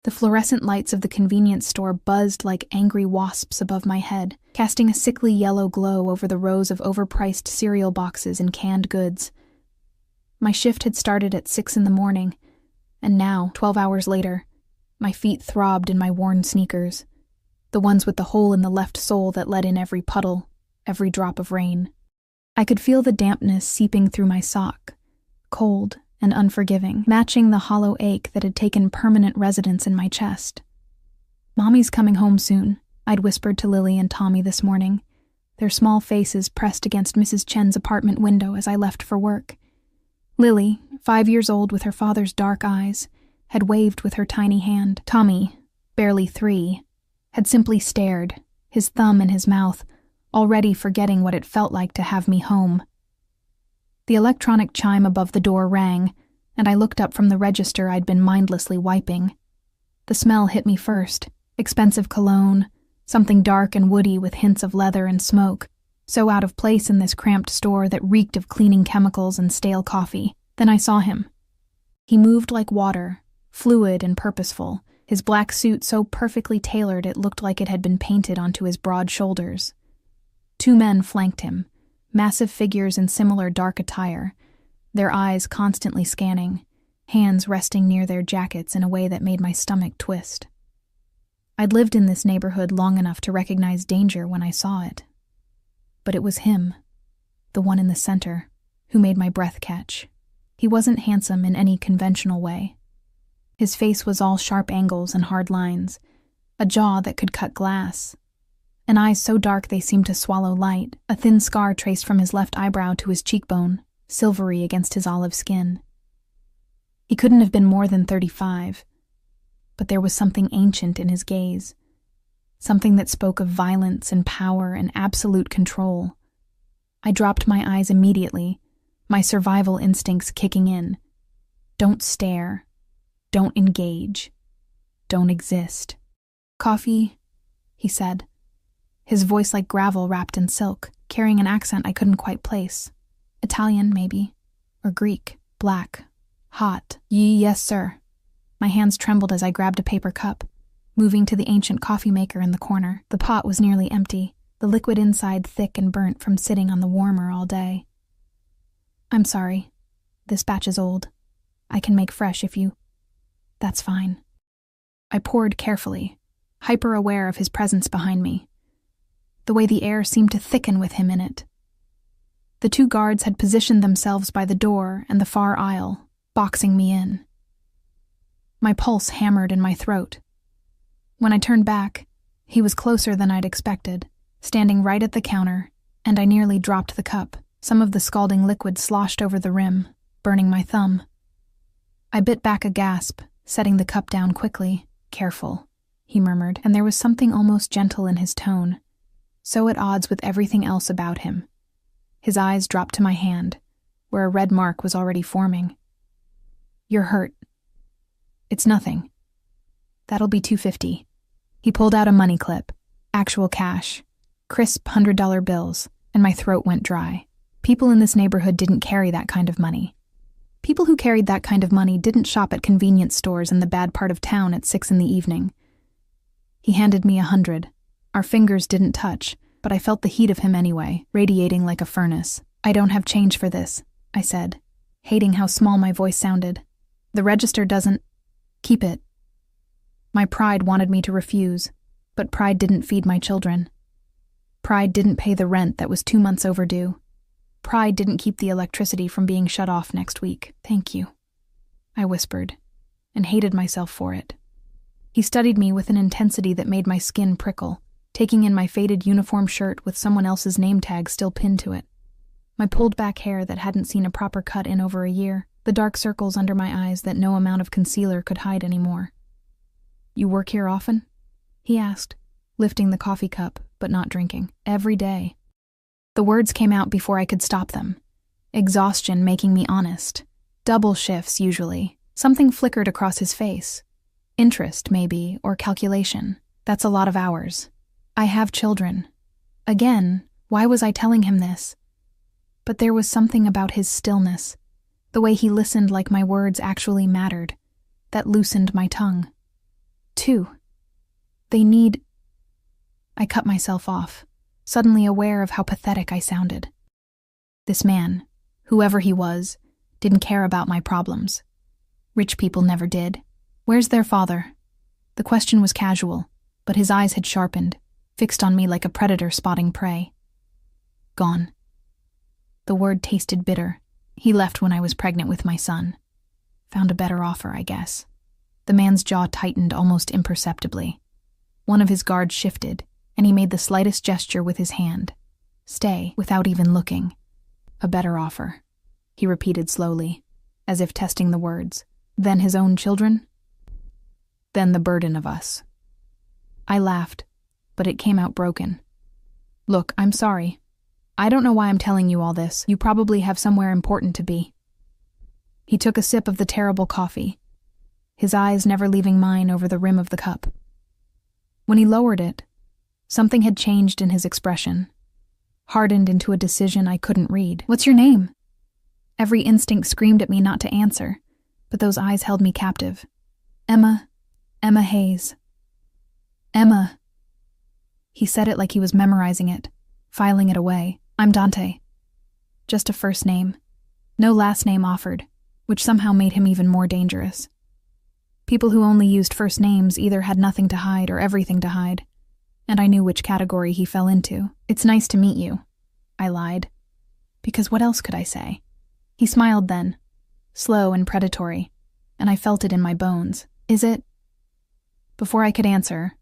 The fluorescent lights of the convenience store buzzed like angry wasps above my head, casting a sickly yellow glow over the rows of overpriced cereal boxes and canned goods. My shift had started at 6 a.m, and now, 12 hours later, my feet throbbed in my worn sneakers, the ones with the hole in the left sole that let in every puddle, every drop of rain. I could feel the dampness seeping through my sock, cold and unforgiving, matching the hollow ache that had taken permanent residence in my chest. "Mommy's coming home soon," I'd whispered to Lily and Tommy this morning, their small faces pressed against Mrs. Chen's apartment window as I left for work. Lily, 5 years old with her father's dark eyes, had waved with her tiny hand. Tommy, barely 3, had simply stared, his thumb in his mouth, already forgetting what it felt like to have me home. The electronic chime above the door rang, and I looked up from the register I'd been mindlessly wiping. The smell hit me first, expensive cologne, something dark and woody with hints of leather and smoke, so out of place in this cramped store that reeked of cleaning chemicals and stale coffee. Then I saw him. He moved like water, fluid and purposeful, his black suit so perfectly tailored it looked like it had been painted onto his broad shoulders. 2 men flanked him, massive figures in similar dark attire, their eyes constantly scanning, hands resting near their jackets in a way that made my stomach twist. I'd lived in this neighborhood long enough to recognize danger when I saw it. But it was him, the one in the center, who made my breath catch. He wasn't handsome in any conventional way. His face was all sharp angles and hard lines, a jaw that could cut glass, and eyes so dark they seemed to swallow light, a thin scar traced from his left eyebrow to his cheekbone, silvery against his olive skin. He couldn't have been more than 35, but there was something ancient in his gaze, something that spoke of violence and power and absolute control. I dropped my eyes immediately, my survival instincts kicking in. Don't stare. Don't engage. Don't exist. "Coffee," he said, his voice like gravel wrapped in silk, carrying an accent I couldn't quite place. Italian, maybe. Or Greek. Black. Hot. Yes, sir." My hands trembled as I grabbed a paper cup, moving to the ancient coffee maker in the corner. The pot was nearly empty, the liquid inside thick and burnt from sitting on the warmer all day. "I'm sorry. This batch is old. I can make fresh if you..." "That's fine." I poured carefully, hyper-aware of his presence behind me, the way the air seemed to thicken with him in it. The 2 guards had positioned themselves by the door and the far aisle, boxing me in. My pulse hammered in my throat. When I turned back, he was closer than I'd expected, standing right at the counter, and I nearly dropped the cup. Some of the scalding liquid sloshed over the rim, burning my thumb. I bit back a gasp, setting the cup down quickly. "Careful," he murmured, and there was something almost gentle in his tone, so at odds with everything else about him. His eyes dropped to my hand, where a red mark was already forming. "You're hurt." "It's nothing." "That'll be $2.50. He pulled out a money clip, actual cash, crisp $100 bills, and my throat went dry. People in this neighborhood didn't carry that kind of money. People who carried that kind of money didn't shop at convenience stores in the bad part of town at 6 p.m. He handed me $100. Our fingers didn't touch, but I felt the heat of him anyway, radiating like a furnace. "I don't have change for this," I said, hating how small my voice sounded. "The register doesn't..." "Keep it." My pride wanted me to refuse, but pride didn't feed my children. Pride didn't pay the rent that was 2 months overdue. Pride didn't keep the electricity from being shut off next week. "Thank you," I whispered, and hated myself for it. He studied me with an intensity that made my skin prickle, taking in my faded uniform shirt with someone else's name tag still pinned to it, my pulled-back hair that hadn't seen a proper cut in over a year, the dark circles under my eyes that no amount of concealer could hide anymore. "You work here often?" he asked, lifting the coffee cup, but not drinking. "Every day." The words came out before I could stop them. Exhaustion making me honest. Double shifts, usually. Something flickered across his face. Interest, maybe, or calculation. That's a lot of hours. I have children. Again, why was I telling him this? But there was something about his stillness, the way he listened like my words actually mattered, that loosened my tongue. too. They need... I cut myself off, suddenly aware of how pathetic I sounded. This man, whoever he was, didn't care about my problems. Rich people never did. Where's their father? The question was casual, but his eyes had sharpened, fixed on me like a predator spotting prey. Gone. The word tasted bitter. He left when I was pregnant with my son. Found a better offer, I guess. The man's jaw tightened almost imperceptibly. One of his guards shifted, and he made the slightest gesture with his hand. Stay, without even looking. A better offer, he repeated slowly, as if testing the words. Then his own children? Then the burden of us. I laughed, but it came out broken. Look, I'm sorry. I don't know why I'm telling you all this. You probably have somewhere important to be. He took a sip of the terrible coffee, his eyes never leaving mine over the rim of the cup. When he lowered it, something had changed in his expression, hardened into a decision I couldn't read. What's your name? Every instinct screamed at me not to answer, but those eyes held me captive. Emma Hayes. Emma. He said it like he was memorizing it, filing it away. I'm Dante. Just a first name. No last name offered, which somehow made him even more dangerous. People who only used first names either had nothing to hide or everything to hide, and I knew which category he fell into. It's nice to meet you, I lied. Because what else could I say? He smiled then, slow and predatory, and I felt it in my bones. Is it? Before I could answer,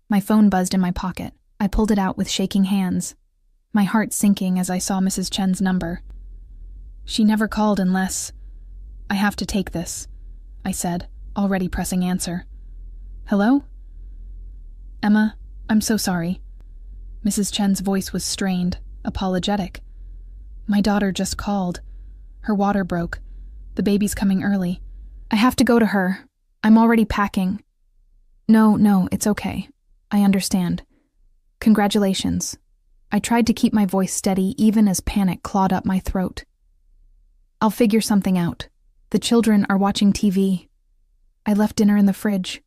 my phone buzzed in my pocket. I pulled it out with shaking hands, my heart sinking as I saw Mrs. Chen's number. She never called unless... I have to take this, I said, already pressing answer. Hello? Emma, I'm so sorry. Mrs. Chen's voice was strained, apologetic. My daughter just called. Her water broke. The baby's coming early. I have to go to her. I'm already packing. No, it's okay. I understand. Congratulations. I tried to keep my voice steady even as panic clawed up my throat. I'll figure something out. The children are watching TV. I left dinner in the fridge.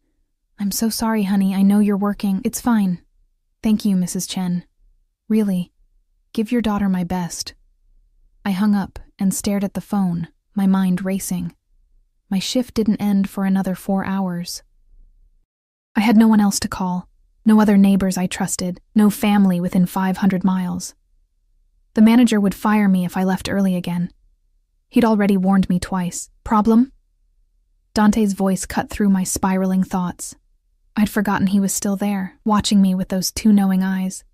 I'm so sorry, honey. I know you're working. It's fine. Thank you, Mrs. Chen. Really. Give your daughter my best. I hung up and stared at the phone, my mind racing. My shift didn't end for another 4 hours. I had no one else to call, no other neighbors I trusted, no family within 500 miles. The manager would fire me if I left early again. He'd already warned me twice. Problem? Dante's voice cut through my spiraling thoughts. I'd forgotten he was still there, watching me with those two knowing eyes.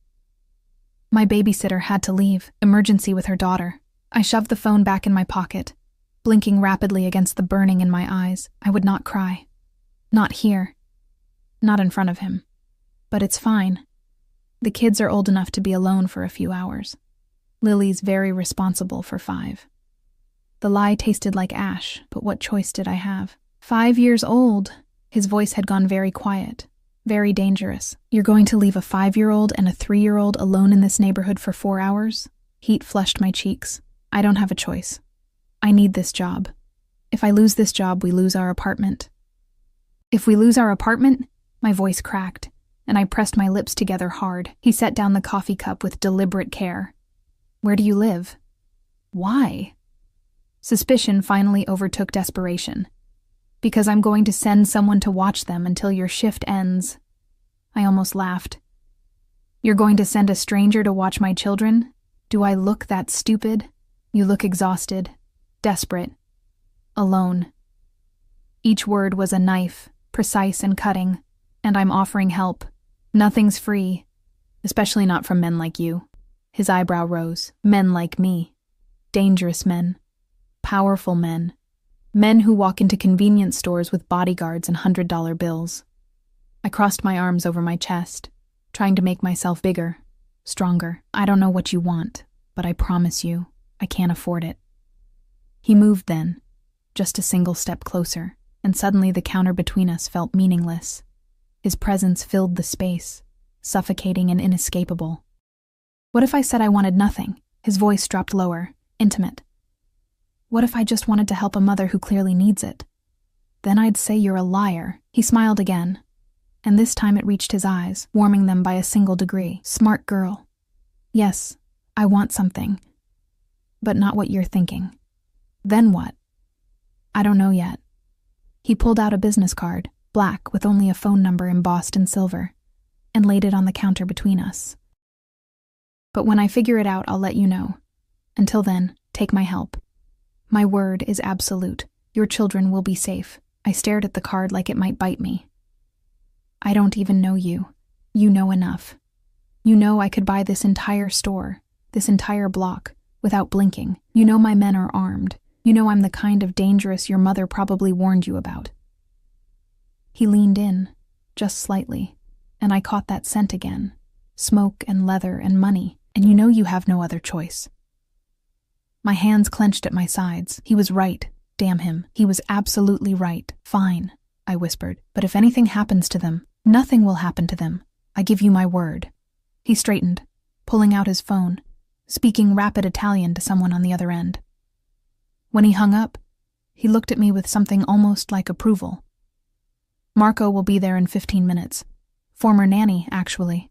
My babysitter had to leave, emergency with her daughter. I shoved the phone back in my pocket, blinking rapidly against the burning in my eyes. I would not cry. Not here. Not in front of him. But it's fine. The kids are old enough to be alone for a few hours. Lily's very responsible for 5. The lie tasted like ash, but what choice did I have? 5 years old. His voice had gone very quiet, very dangerous. You're going to leave a 5-year-old and a 3-year-old alone in this neighborhood for 4 hours? Heat flushed my cheeks. I don't have a choice. I need this job. If I lose this job, we lose our apartment. If we lose our apartment? My voice cracked, and I pressed my lips together hard. He set down the coffee cup with deliberate care. Where do you live? Why? Suspicion finally overtook desperation. Because I'm going to send someone to watch them until your shift ends. I almost laughed. You're going to send a stranger to watch my children? Do I look that stupid? You look exhausted, desperate, alone. Each word was a knife, precise and cutting, and I'm offering help. Nothing's free, especially not from men like you. His eyebrow rose. Men like me. Dangerous men. Powerful men. Men who walk into convenience stores with bodyguards and $100 bills. I crossed my arms over my chest, trying to make myself bigger, stronger. I don't know what you want, but I promise you, I can't afford it. He moved then, just a single step closer, and suddenly the counter between us felt meaningless. His presence filled the space, suffocating and inescapable. What if I said I wanted nothing? His voice dropped lower, intimate. What if I just wanted to help a mother who clearly needs it? Then I'd say you're a liar. He smiled again. and this time it reached his eyes, warming them by a single degree. Smart girl. Yes, I want something. But not what you're thinking. Then what? I don't know yet. He pulled out a business card, black with only a phone number embossed in silver, and laid it on the counter between us. But when I figure it out, I'll let you know. Until then, take my help. My word is absolute. Your children will be safe. I stared at the card like it might bite me. I don't even know you. You know enough. You know I could buy this entire store, this entire block, without blinking. You know my men are armed. You know I'm the kind of dangerous your mother probably warned you about. He leaned in, just slightly, and I caught that scent again. Smoke and leather and money, and you know you have no other choice. My hands clenched at my sides. He was right. Damn him. He was absolutely right. Fine, I whispered. But if anything happens to them, nothing will happen to them. I give you my word. He straightened, pulling out his phone, speaking rapid Italian to someone on the other end. When he hung up, he looked at me with something almost like approval. Marco will be there in 15 minutes. Former nanny, actually.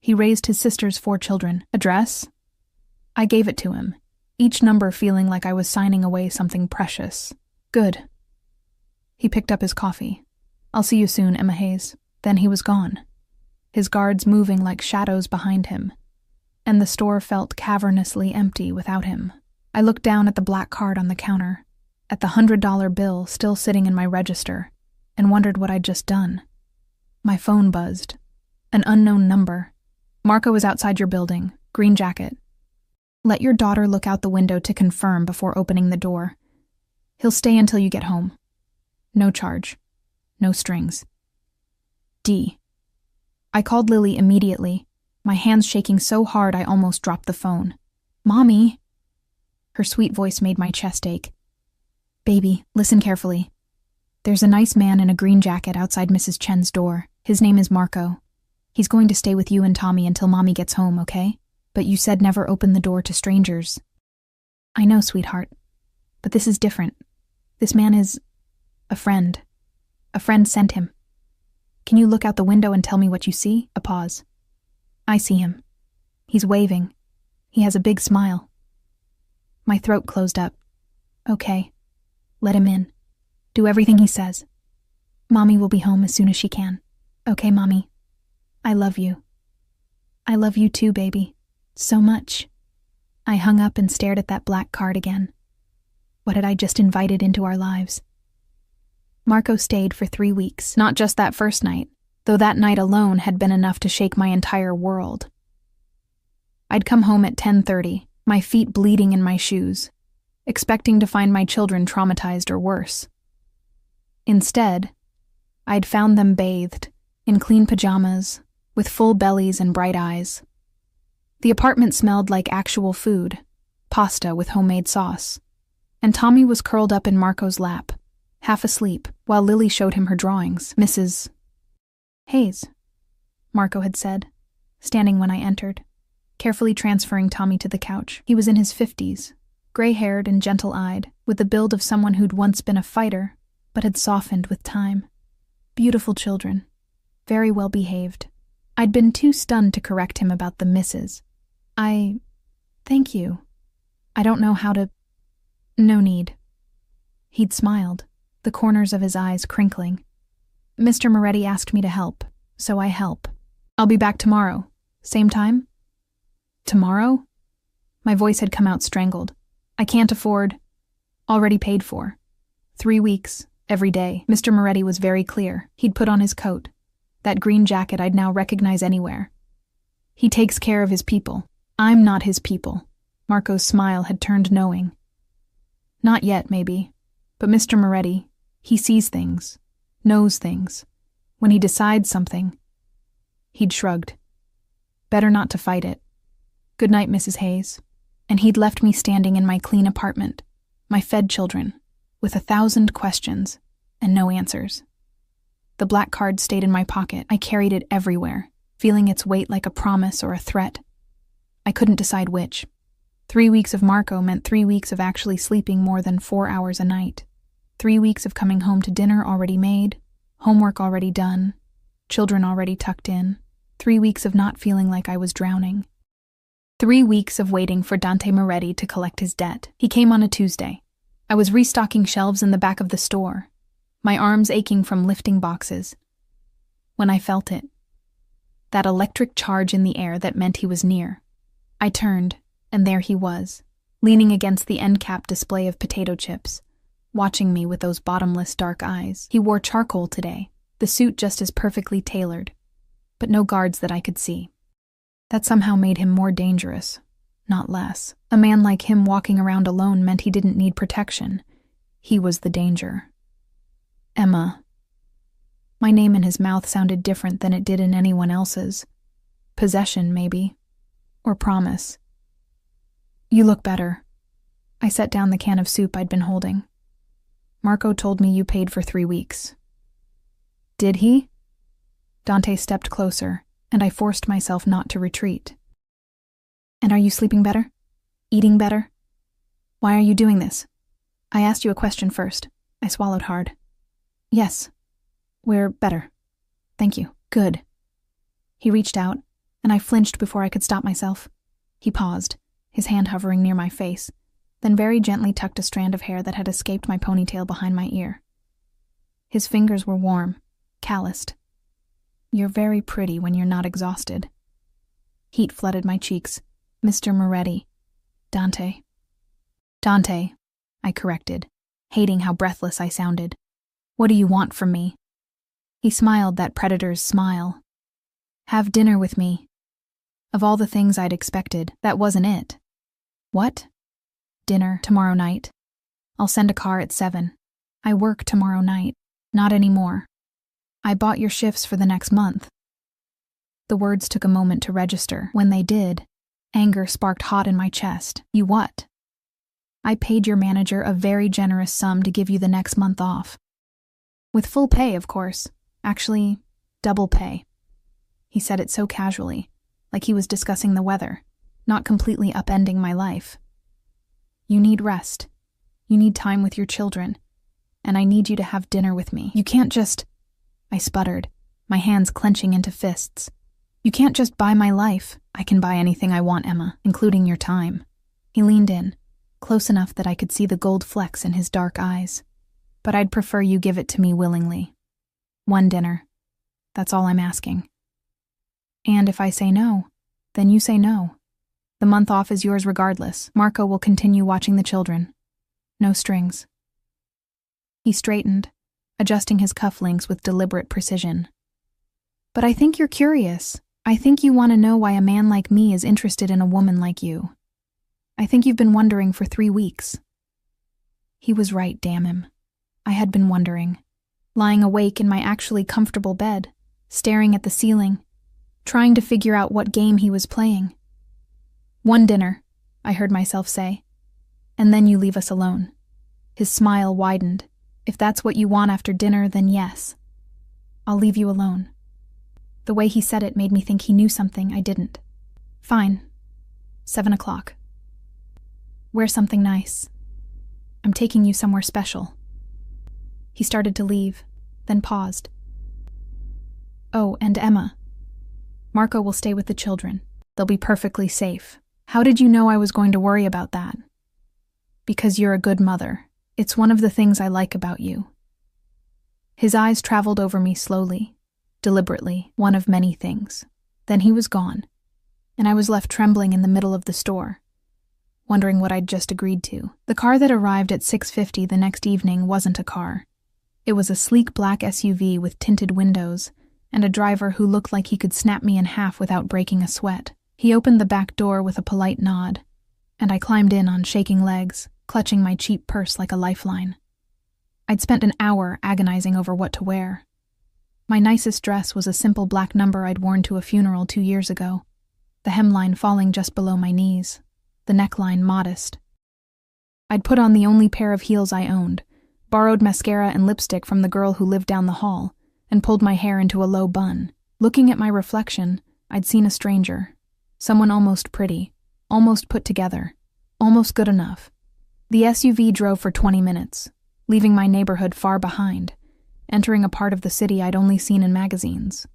He raised his sister's 4 children. Address? I gave it to him, each number feeling like I was signing away something precious. Good. He picked up his coffee. I'll see you soon, Emma Hayes. Then he was gone, his guards moving like shadows behind him, and the store felt cavernously empty without him. I looked down at the black card on the counter, at the $100 bill still sitting in my register, and wondered what I'd just done. My phone buzzed. An unknown number. Marco is outside your building, green jacket. Let your daughter look out the window to confirm before opening the door. He'll stay until you get home. No charge. No strings. D. I called Lily immediately, my hands shaking so hard I almost dropped the phone. Mommy! Her sweet voice made my chest ache. Baby, listen carefully. There's a nice man in a green jacket outside Mrs. Chen's door. His name is Marco. He's going to stay with you and Tommy until Mommy gets home, okay? But you said never open the door to strangers. I know, sweetheart. But this is different. This man is a friend. A friend sent him. Can you look out the window and tell me what you see? A pause. I see him. He's waving. He has a big smile. My throat closed up. Okay. Let him in. Do everything he says. Mommy will be home as soon as she can. Okay, Mommy. I love you. I love you too, baby. So much. I hung up and stared at that black card again. What had I just invited into our lives? Marco stayed for 3 weeks, not just that first night, though that night alone had been enough to shake my entire world. I'd come home at 10:30, my feet bleeding in my shoes, expecting to find my children traumatized or worse. Instead, I'd found them bathed, in clean pajamas, with full bellies and bright eyes. The apartment smelled like actual food, pasta with homemade sauce, and Tommy was curled up in Marco's lap, half asleep, while Lily showed him her drawings. Mrs. Hayes, Marco had said, standing when I entered, carefully transferring Tommy to the couch. He was in his 50s, gray-haired and gentle-eyed, with the build of someone who'd once been a fighter, but had softened with time. Beautiful children, very well behaved. I'd been too stunned to correct him about the misses. Thank you. I don't know how to... No need. He'd smiled, the corners of his eyes crinkling. Mr. Moretti asked me to help, so I help. I'll be back tomorrow. Same time? Tomorrow? My voice had come out strangled. I can't afford... Already paid for. 3 weeks, every day. Mr. Moretti was very clear. He'd put on his coat. That green jacket I'd now recognize anywhere. He takes care of his people. I'm not his people. Marco's smile had turned knowing. Not yet, maybe. But Mr. Moretti, he sees things, knows things. When he decides something, he'd shrugged. Better not to fight it. Good night, Mrs. Hayes. And he'd left me standing in my clean apartment, my fed children, with 1,000 questions and no answers. The black card stayed in my pocket. I carried it everywhere, feeling its weight like a promise or a threat. I couldn't decide which. 3 weeks of Marco meant 3 weeks of actually sleeping more than 4 hours a night. 3 weeks of coming home to dinner already made, homework already done, children already tucked in, 3 weeks of not feeling like I was drowning. 3 weeks of waiting for Dante Moretti to collect his debt. He came on a Tuesday. I was restocking shelves in the back of the store, my arms aching from lifting boxes, when I felt it. That electric charge in the air that meant he was near. I turned, and there he was, leaning against the end cap display of potato chips, watching me with those bottomless dark eyes. He wore charcoal today, the suit just as perfectly tailored, but no guards that I could see. That somehow made him more dangerous, not less. A man like him walking around alone meant he didn't need protection. He was the danger. Emma. My name in his mouth sounded different than it did in anyone else's. Possession, maybe. Or promise. You look better. I set down the can of soup I'd been holding. Marco told me you paid for 3 weeks. Did he? Dante stepped closer, and I forced myself not to retreat. And are you sleeping better? Eating better? Why are you doing this? I asked you a question first. I swallowed hard. Yes. We're better. Thank you. Good. He reached out, and I flinched before I could stop myself. He paused, his hand hovering near my face, then very gently tucked a strand of hair that had escaped my ponytail behind my ear. His fingers were warm, calloused. You're very pretty when you're not exhausted. Heat flooded my cheeks. Mr. Moretti. Dante. Dante, I corrected, hating how breathless I sounded. What do you want from me? He smiled that predator's smile. Have dinner with me. Of all the things I'd expected, that wasn't it. What? Dinner tomorrow night. I'll send a car at 7. I work tomorrow night. Not anymore. I bought your shifts for the next month. The words took a moment to register. When they did, anger sparked hot in my chest. You what? I paid your manager a very generous sum to give you the next month off. With full pay, of course. Actually, double pay. He said it so casually, like he was discussing the weather, not completely upending my life. You need rest. You need time with your children. And I need you to have dinner with me. You can't just... I sputtered, my hands clenching into fists. You can't just buy my life. I can buy anything I want, Emma, including your time. He leaned in, close enough that I could see the gold flecks in his dark eyes. But I'd prefer you give it to me willingly. One dinner. That's all I'm asking. And if I say no, then you say no. The month off is yours regardless. Marco will continue watching the children. No strings. He straightened, adjusting his cufflinks with deliberate precision. But I think you're curious. I think you want to know why a man like me is interested in a woman like you. I think you've been wondering for 3 weeks. He was right, damn him. I had been wondering, lying awake in my actually comfortable bed, staring at the ceiling, trying to figure out what game he was playing. One dinner, I heard myself say, and then you leave us alone. His smile widened. If that's what you want after dinner, then yes. I'll leave you alone. The way he said it made me think he knew something I didn't. Fine. 7 o'clock. Wear something nice. I'm taking you somewhere special. He started to leave, then paused. Oh, and Emma. Marco will stay with the children. They'll be perfectly safe. How did you know I was going to worry about that? Because you're a good mother. It's one of the things I like about you. His eyes traveled over me slowly, deliberately, one of many things. Then he was gone, and I was left trembling in the middle of the store, wondering what I'd just agreed to. The car that arrived at 6:50 the next evening wasn't a car. It was a sleek black SUV with tinted windows and a driver who looked like he could snap me in half without breaking a sweat. He opened the back door with a polite nod, and I climbed in on shaking legs, clutching my cheap purse like a lifeline. I'd spent an hour agonizing over what to wear. My nicest dress was a simple black number I'd worn to a funeral 2 years ago, the hemline falling just below my knees, the neckline modest. I'd put on the only pair of heels I owned, borrowed mascara and lipstick from the girl who lived down the hall, and pulled my hair into a low bun. Looking at my reflection, I'd seen a stranger, someone almost pretty, almost put together, almost good enough. The SUV drove for 20 minutes, leaving my neighborhood far behind, entering a part of the city I'd only seen in magazines.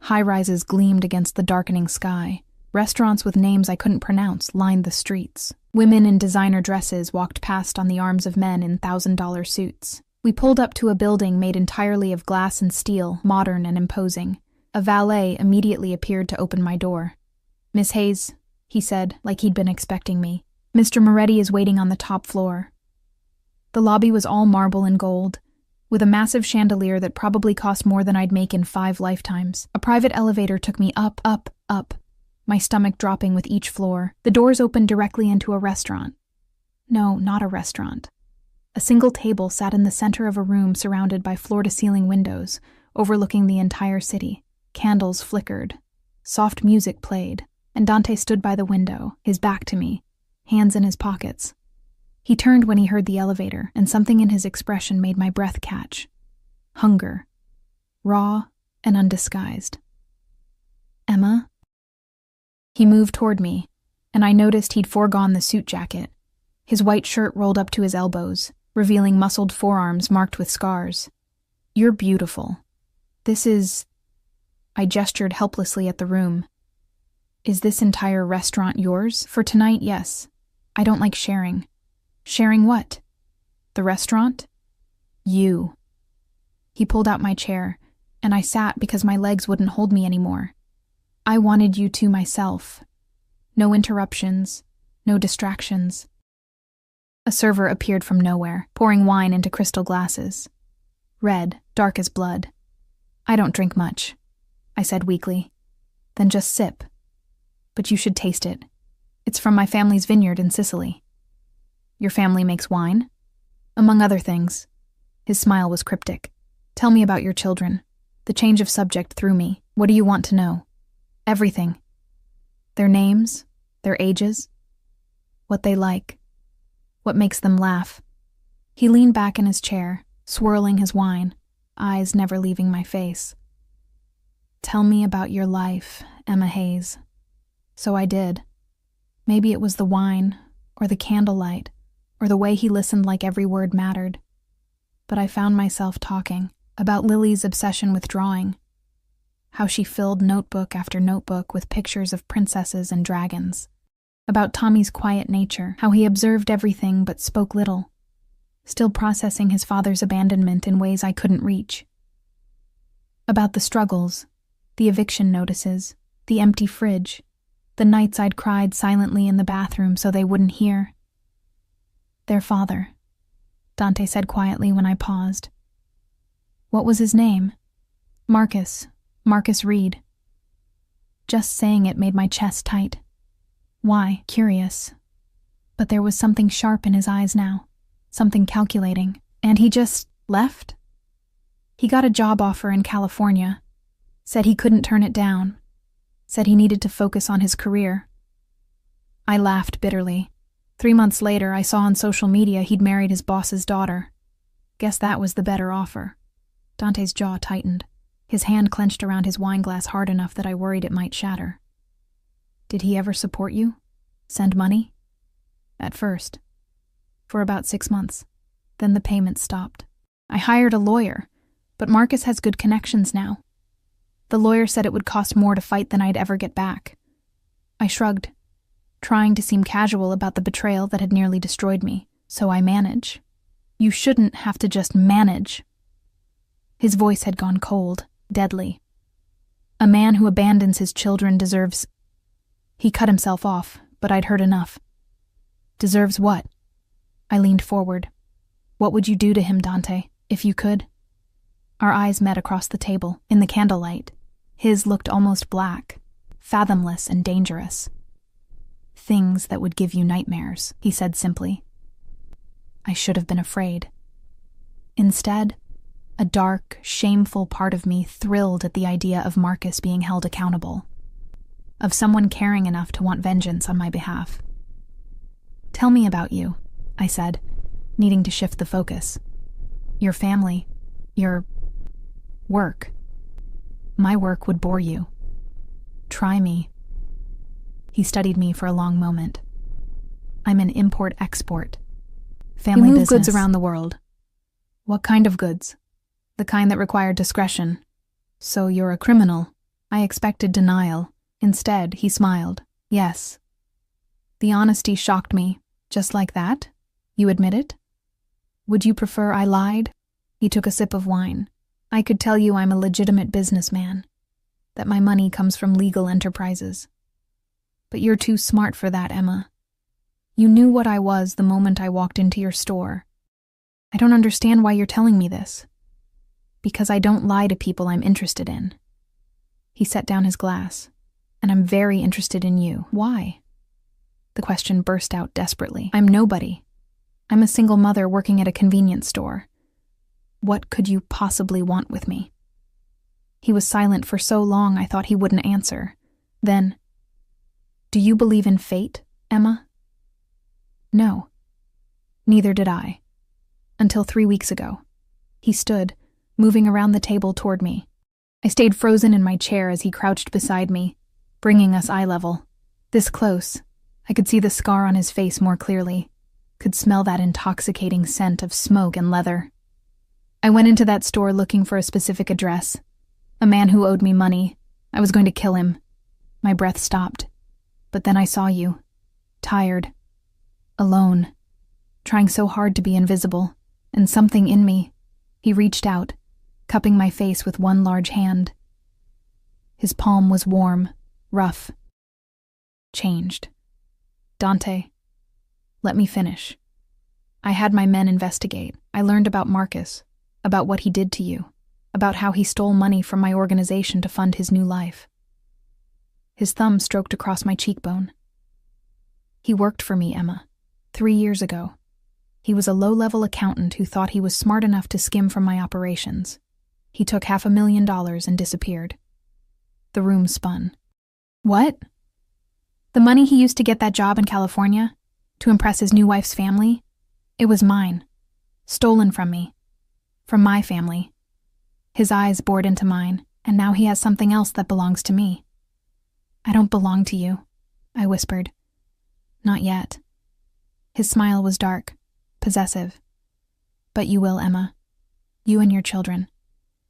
High-rises gleamed against the darkening sky. Restaurants with names I couldn't pronounce lined the streets. Women in designer dresses walked past on the arms of men in $1,000 suits. We pulled up to a building made entirely of glass and steel, modern and imposing. A valet immediately appeared to open my door. "Miss Hayes," he said, like he'd been expecting me. "Mr. Moretti is waiting on the top floor." The lobby was all marble and gold, with a massive chandelier that probably cost more than I'd make in 5 lifetimes. A private elevator took me up, up, up, my stomach dropping with each floor. The doors opened directly into a restaurant. No, not a restaurant. A single table sat in the center of a room surrounded by floor-to-ceiling windows, overlooking the entire city. Candles flickered. Soft music played, and Dante stood by the window, his back to me, hands in his pockets. He turned when he heard the elevator, and something in his expression made my breath catch. Hunger. Raw and undisguised. "Emma?" He moved toward me, and I noticed he'd foregone the suit jacket. His white shirt rolled up to his elbows, revealing muscled forearms marked with scars. "You're beautiful. This is..." I gestured helplessly at the room. "Is this entire restaurant yours? For tonight, yes. I don't like sharing." "Sharing what? The restaurant?" "You." He pulled out my chair, and I sat because my legs wouldn't hold me anymore. "I wanted you to myself. No interruptions, no distractions." A server appeared from nowhere, pouring wine into crystal glasses. Red, dark as blood. "I don't drink much," I said weakly. "Then just sip. But you should taste it. It's from my family's vineyard in Sicily." "Your family makes wine?" "Among other things." His smile was cryptic. "Tell me about your children." The change of subject threw me. "What do you want to know?" "Everything. Their names, their ages, what they like, what makes them laugh." He leaned back in his chair, swirling his wine, eyes never leaving my face. "Tell me about your life, Emma Hayes." So I did. Maybe it was the wine, or the candlelight, or the way he listened like every word mattered. But I found myself talking about Lily's obsession with drawing, how she filled notebook after notebook with pictures of princesses and dragons, about Tommy's quiet nature, how he observed everything but spoke little, still processing his father's abandonment in ways I couldn't reach, about the struggles, the eviction notices, the empty fridge, the nights I'd cried silently in the bathroom so they wouldn't hear. "Their father," Dante said quietly when I paused. "What was his name?" "Marcus Reed." Just saying it made my chest tight. Why? Curious. But there was something sharp in his eyes now, something calculating. And he just left? He got a job offer in California, said he couldn't turn it down, said he needed to focus on his career. I laughed bitterly. 3 months later, I saw on social media he'd married his boss's daughter. Guess that was the better offer. Dante's jaw tightened. His hand clenched around his wine glass hard enough that I worried it might shatter. "Did he ever support you? Send money?" "At first. For about 6 months. Then the payments stopped. I hired a lawyer, but Marcus has good connections now. The lawyer said it would cost more to fight than I'd ever get back." I shrugged, trying to seem casual about the betrayal that had nearly destroyed me. "So I manage." "You shouldn't have to just manage." His voice had gone cold, deadly. "A man who abandons his children deserves..." He cut himself off, but I'd heard enough. "Deserves what?" I leaned forward. "What would you do to him, Dante, if you could?" Our eyes met across the table, in the candlelight. His looked almost black, fathomless and dangerous. "Things that would give you nightmares," he said simply. I should have been afraid. Instead, a dark, shameful part of me thrilled at the idea of Marcus being held accountable, of someone caring enough to want vengeance on my behalf. "Tell me about you," I said, needing to shift the focus. "Your family, your work. My work would bore you. Try me." He studied me for a long moment. "I'm an import-export. Family business. You move goods around the world." "What kind of goods?" "The kind that require discretion." "So you're a criminal?" I expected denial. Instead, he smiled. Yes. The honesty shocked me. Just like that? You admit it? Would you prefer I lied? He took a sip of wine. I could tell you I'm a legitimate businessman, that my money comes from legal enterprises. But you're too smart for that, Emma. You knew what I was the moment I walked into your store. I don't understand why you're telling me this. Because I don't lie to people I'm interested in. He set down his glass. And I'm very interested in you. Why? The question burst out desperately. I'm nobody. I'm a single mother working at a convenience store. What could you possibly want with me? He was silent for so long I thought he wouldn't answer. Then, do you believe in fate, Emma? No. Neither did I. Until 3 weeks ago. He stood, moving around the table toward me. I stayed frozen in my chair as he crouched beside me, bringing us eye level. This close, I could see the scar on his face more clearly, could smell that intoxicating scent of smoke and leather. I went into that store looking for a specific address. A man who owed me money. I was going to kill him. My breath stopped. But then I saw you. Tired. Alone. Trying so hard to be invisible. And something in me. He reached out, cupping my face with one large hand. His palm was warm, rough. Changed. Dante, let me finish. I had my men investigate. I learned about Marcus, about what he did to you, about how he stole money from my organization to fund his new life. His thumb stroked across my cheekbone. He worked for me, Emma, 3 years ago. He was a low-level accountant who thought he was smart enough to skim from my operations. He took $500,000 and disappeared. The room spun. What? The money he used to get that job in California, to impress his new wife's family, it was mine. Stolen from me. From my family. His eyes bored into mine, and now he has something else that belongs to me. I don't belong to you, I whispered. Not yet. His smile was dark, possessive. But you will, Emma. You and your children.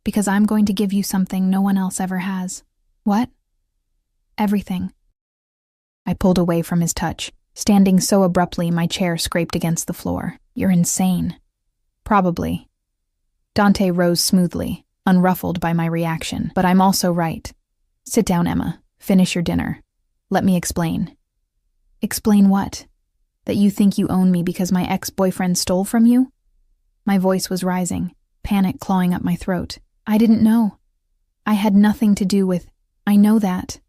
Because I'm going to give you something no one else ever has. What? Everything. I pulled away from his touch. Standing so abruptly, my chair scraped against the floor. You're insane. Probably. Dante rose smoothly, unruffled by my reaction. But I'm also right. Sit down, Emma. Finish your dinner. Let me explain. Explain what? That you think you own me because my ex-boyfriend stole from you? My voice was rising, panic clawing up my throat. I didn't know. I had nothing to do with... I know that.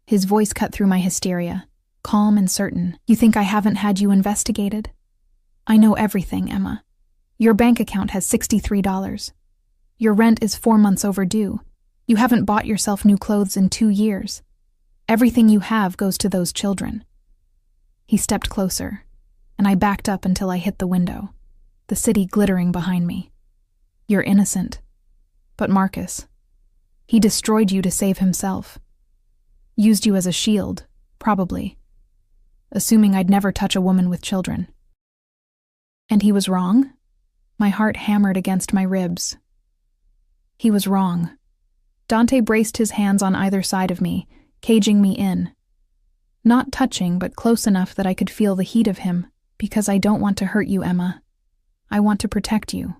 His voice cut through my hysteria, calm and certain. You think I haven't had you investigated? I know everything, Emma. Your bank account has $63. Your rent is 4 months overdue. You haven't bought yourself new clothes in 2 years. Everything you have goes to those children. He stepped closer, and I backed up until I hit the window, the city glittering behind me. You're innocent. But Marcus, he destroyed you to save himself. Used you as a shield, probably. Assuming I'd never touch a woman with children. And he was wrong? My heart hammered against my ribs. He was wrong. Dante braced his hands on either side of me, caging me in. Not touching, but close enough that I could feel the heat of him, because I don't want to hurt you, Emma. I want to protect you,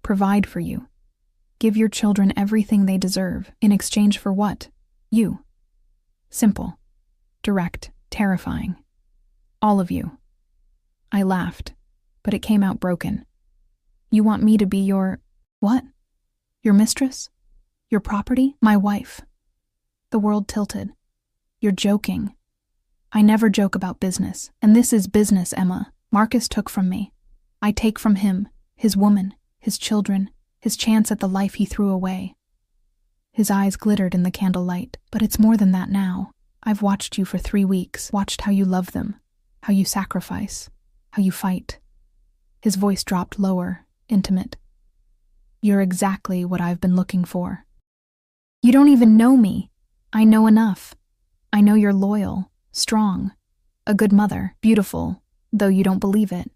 provide for you. Give your children everything they deserve. In exchange for what? You. Simple. Direct. Terrifying. All of you. I laughed, but it came out broken. You want me to be your... what? Your mistress? Your property? My wife. The world tilted. You're joking. I never joke about business, and this is business, Emma. Marcus took from me. I take from him, his woman, his children, his chance at the life he threw away. His eyes glittered in the candlelight. But it's more than that now. I've watched you for 3 weeks, watched how you love them, how you sacrifice, how you fight. His voice dropped lower, intimate. You're exactly what I've been looking for. You don't even know me. I know enough. I know you're loyal, strong, a good mother, beautiful, though you don't believe it.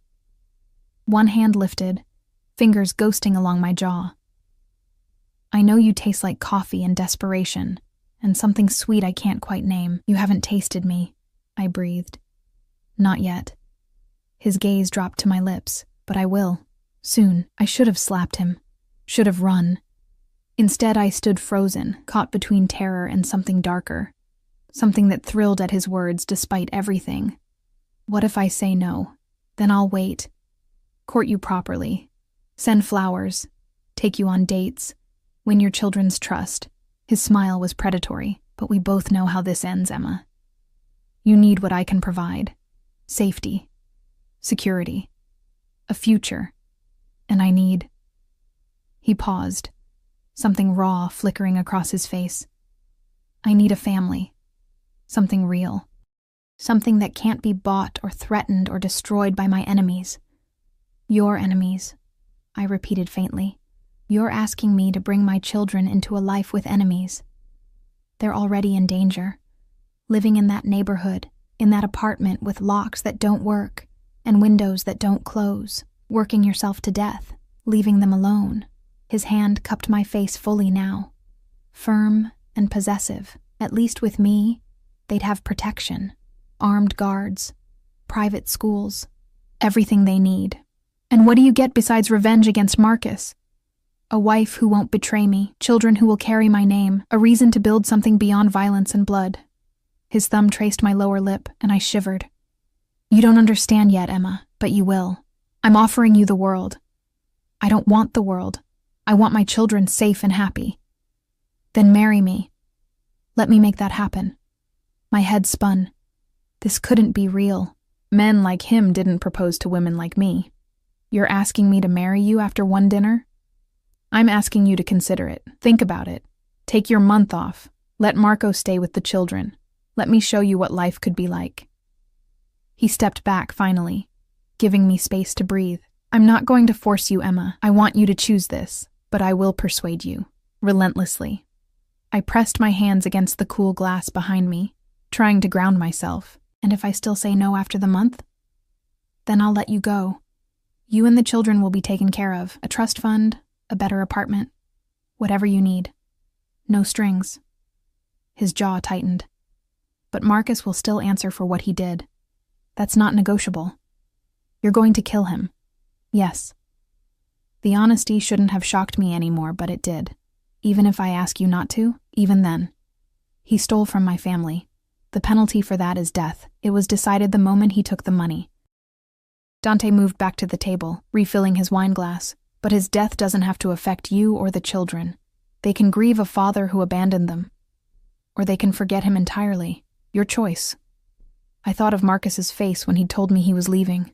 One hand lifted, fingers ghosting along my jaw. I know you taste like coffee and desperation, and something sweet I can't quite name. You haven't tasted me, I breathed. Not yet. His gaze dropped to my lips, but I will. Soon. I should have slapped him. Should have run. Instead, I stood frozen, caught between terror and something darker. Something that thrilled at his words despite everything. What if I say no? Then I'll wait. Court you properly. Send flowers. Take you on dates. Win your children's trust. His smile was predatory, but we both know how this ends, Emma. You need what I can provide. Safety. Security. A future. And I need... He paused, something raw flickering across his face. I need a family. Something real. Something that can't be bought or threatened or destroyed by my enemies. Your enemies, I repeated faintly. You're asking me to bring my children into a life with enemies. They're already in danger. Living in that neighborhood, in that apartment with locks that don't work and windows that don't close, working yourself to death, leaving them alone. His hand cupped my face fully now. Firm and possessive. At least with me, they'd have protection. Armed guards. Private schools. Everything they need. And what do you get besides revenge against Marcus? A wife who won't betray me, children who will carry my name, a reason to build something beyond violence and blood. His thumb traced my lower lip, and I shivered. You don't understand yet, Emma, but you will. I'm offering you the world. I don't want the world. I want my children safe and happy. Then marry me. Let me make that happen. My head spun. This couldn't be real. Men like him didn't propose to women like me. You're asking me to marry you after one dinner? I'm asking you to consider it. Think about it. Take your month off. Let Marco stay with the children. Let me show you what life could be like. He stepped back finally, giving me space to breathe. I'm not going to force you, Emma. I want you to choose this, but I will persuade you, relentlessly. I pressed my hands against the cool glass behind me, trying to ground myself. And if I still say no after the month? Then I'll let you go. You and the children will be taken care of. A trust fund, a better apartment, whatever you need. No strings. His jaw tightened. But Marcus will still answer for what he did. That's not negotiable. You're going to kill him. Yes. The honesty shouldn't have shocked me anymore, but it did. Even if I ask you not to, even then. He stole from my family. The penalty for that is death. It was decided the moment he took the money. Dante moved back to the table, refilling his wine glass. But his death doesn't have to affect you or the children. They can grieve a father who abandoned them. Or they can forget him entirely. Your choice. I thought of Marcus's face when he'd told me he was leaving.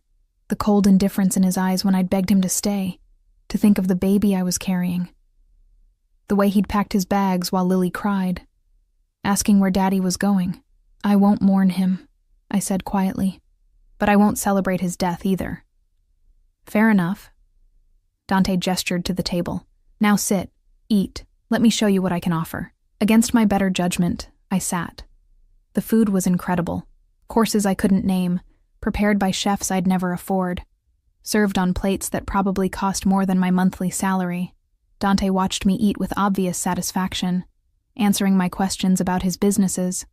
The cold indifference in his eyes when I'd begged him to stay. To think of the baby I was carrying. The way he'd packed his bags while Lily cried. Asking where Daddy was going. I won't mourn him, I said quietly. But I won't celebrate his death either. Fair enough. Dante gestured to the table. Now sit, eat, let me show you what I can offer. Against my better judgment, I sat. The food was incredible. Courses I couldn't name, prepared by chefs I'd never afford. Served on plates that probably cost more than my monthly salary. Dante watched me eat with obvious satisfaction, answering my questions about his businesses.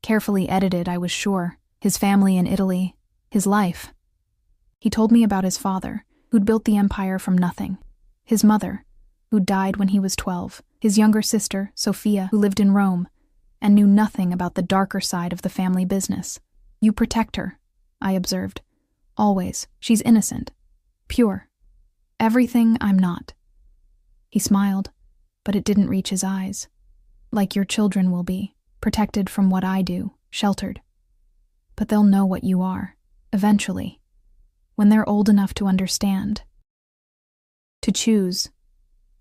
Carefully edited, I was sure. His family in Italy. His life. He told me about his father, who'd built the empire from nothing. His mother, who died when he was 12. His younger sister, Sophia, who lived in Rome, and knew nothing about the darker side of the family business. You protect her, I observed. Always. She's innocent. Pure. Everything I'm not. He smiled, but it didn't reach his eyes. Like your children will be, protected from what I do, sheltered. But they'll know what you are, eventually. When they're old enough to understand. To choose.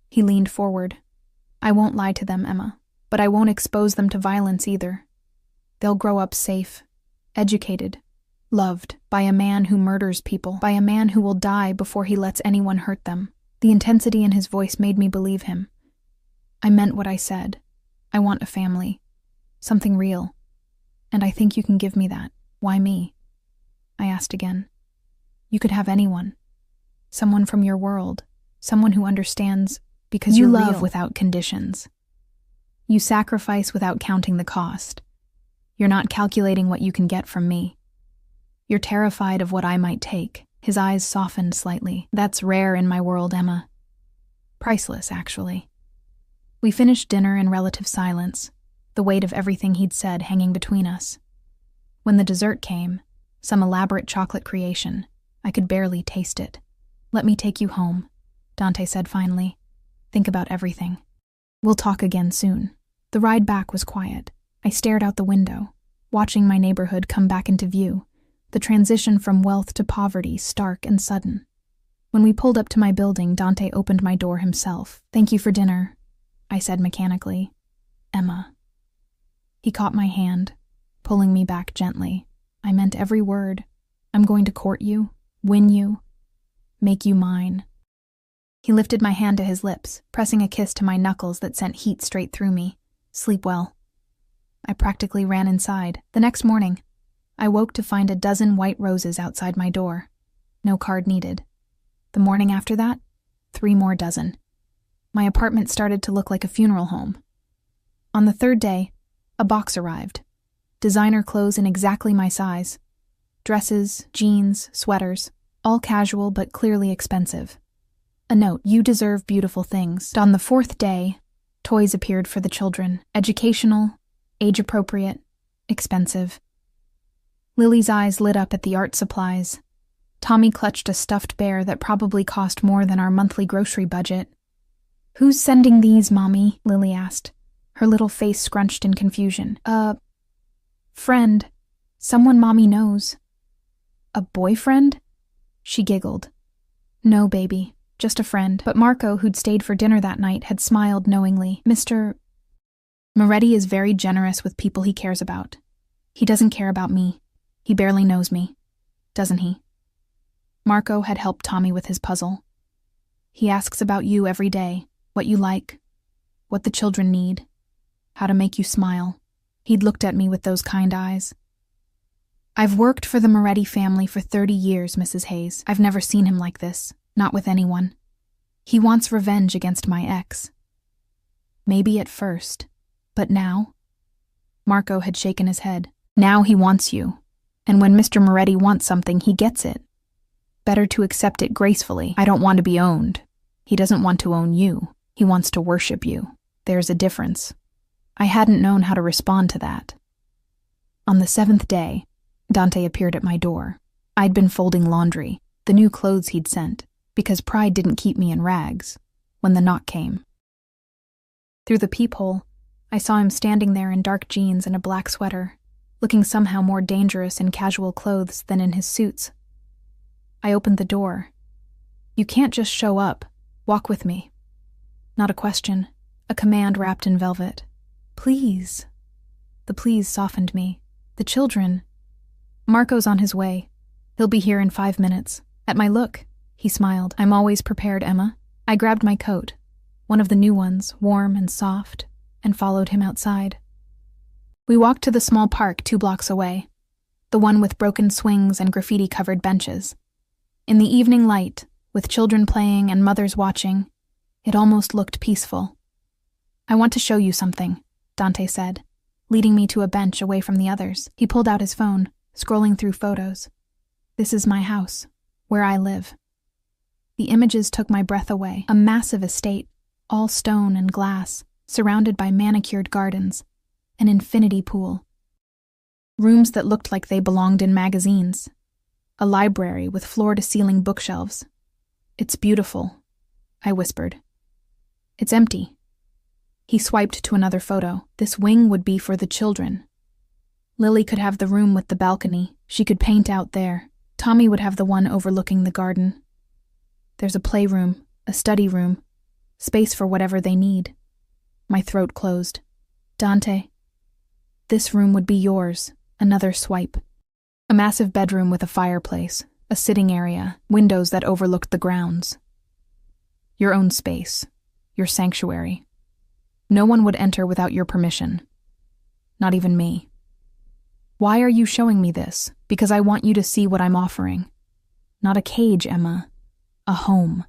He leaned forward. I won't lie to them, Emma, but I won't expose them to violence either. They'll grow up safe, educated, loved by a man who murders people, by a man who will die before he lets anyone hurt them. The intensity in his voice made me believe him. I meant what I said. I want a family. Something real. And I think you can give me that. Why me? I asked again. You could have anyone. Someone from your world. Someone who understands because you love without conditions. You sacrifice without counting the cost. You're not calculating what you can get from me. You're terrified of what I might take. His eyes softened slightly. That's rare in my world, Emma. Priceless, actually. We finished dinner in relative silence, the weight of everything he'd said hanging between us. When the dessert came, some elaborate chocolate creation, I could barely taste it. Let me take you home, Dante said finally. Think about everything. We'll talk again soon. The ride back was quiet. I stared out the window, watching my neighborhood come back into view, the transition from wealth to poverty stark and sudden. When we pulled up to my building, Dante opened my door himself. Thank you for dinner, I said mechanically. Emma. He caught my hand, pulling me back gently. I meant every word. I'm going to court you, win you, make you mine. He lifted my hand to his lips, pressing a kiss to my knuckles that sent heat straight through me. Sleep well. I practically ran inside. The next morning, I woke to find a dozen white roses outside my door. No card needed. The morning after that, 3 more dozen. My apartment started to look like a funeral home. On the 3rd day, a box arrived. Designer clothes in exactly my size. Dresses, jeans, sweaters, all casual but clearly expensive. A note, you deserve beautiful things. On the 4th day, toys appeared for the children. Educational, age-appropriate, expensive. Lily's eyes lit up at the art supplies. Tommy clutched a stuffed bear that probably cost more than our monthly grocery budget. Who's sending these, Mommy? Lily asked, her little face scrunched in confusion. Friend. Someone Mommy knows. A boyfriend? She giggled. No, baby, just a friend. But Marco, who'd stayed for dinner that night, had smiled knowingly. Mr. Moretti is very generous with people he cares about. He doesn't care about me. He barely knows me. Doesn't he? Marco had helped Tommy with his puzzle. He asks about you every day, what you like, what the children need, how to make you smile. He'd looked at me with those kind eyes. I've worked for the Moretti family for 30 years, Mrs. Hayes. I've never seen him like this, not with anyone. He wants revenge against my ex. Maybe at first, but now? Marco had shaken his head. Now he wants you, and when Mr. Moretti wants something, he gets it. Better to accept it gracefully. I don't want to be owned. He doesn't want to own you. He wants to worship you. There's a difference. I hadn't known how to respond to that. On the 7th day, Dante appeared at my door. I'd been folding laundry, the new clothes he'd sent, because pride didn't keep me in rags, when the knock came. Through the peephole, I saw him standing there in dark jeans and a black sweater, looking somehow more dangerous in casual clothes than in his suits. I opened the door. You can't just show up. Walk with me. Not a question, a command wrapped in velvet. Please. The please softened me. The children. Marco's on his way. He'll be here in 5 minutes. At my look, he smiled. I'm always prepared, Emma. I grabbed my coat, one of the new ones, warm and soft, and followed him outside. We walked to the small park 2 blocks away, the one with broken swings and graffiti-covered benches. In the evening light, with children playing and mothers watching, it almost looked peaceful. I want to show you something, Dante said, leading me to a bench away from the others. He pulled out his phone, scrolling through photos. This is my house, where I live. The images took my breath away. A massive estate, all stone and glass, surrounded by manicured gardens, an infinity pool. Rooms that looked like they belonged in magazines. A library with floor-to-ceiling bookshelves. It's beautiful, I whispered. It's empty. He swiped to another photo. This wing would be for the children. Lily could have the room with the balcony. She could paint out there. Tommy would have the one overlooking the garden. There's a playroom, a study room, space for whatever they need. My throat closed. Dante, this room would be yours. Another swipe. A massive bedroom with a fireplace, a sitting area, windows that overlooked the grounds. Your own space, your sanctuary. No one would enter without your permission. Not even me. Why are you showing me this? Because I want you to see what I'm offering. Not a cage, Emma. A home.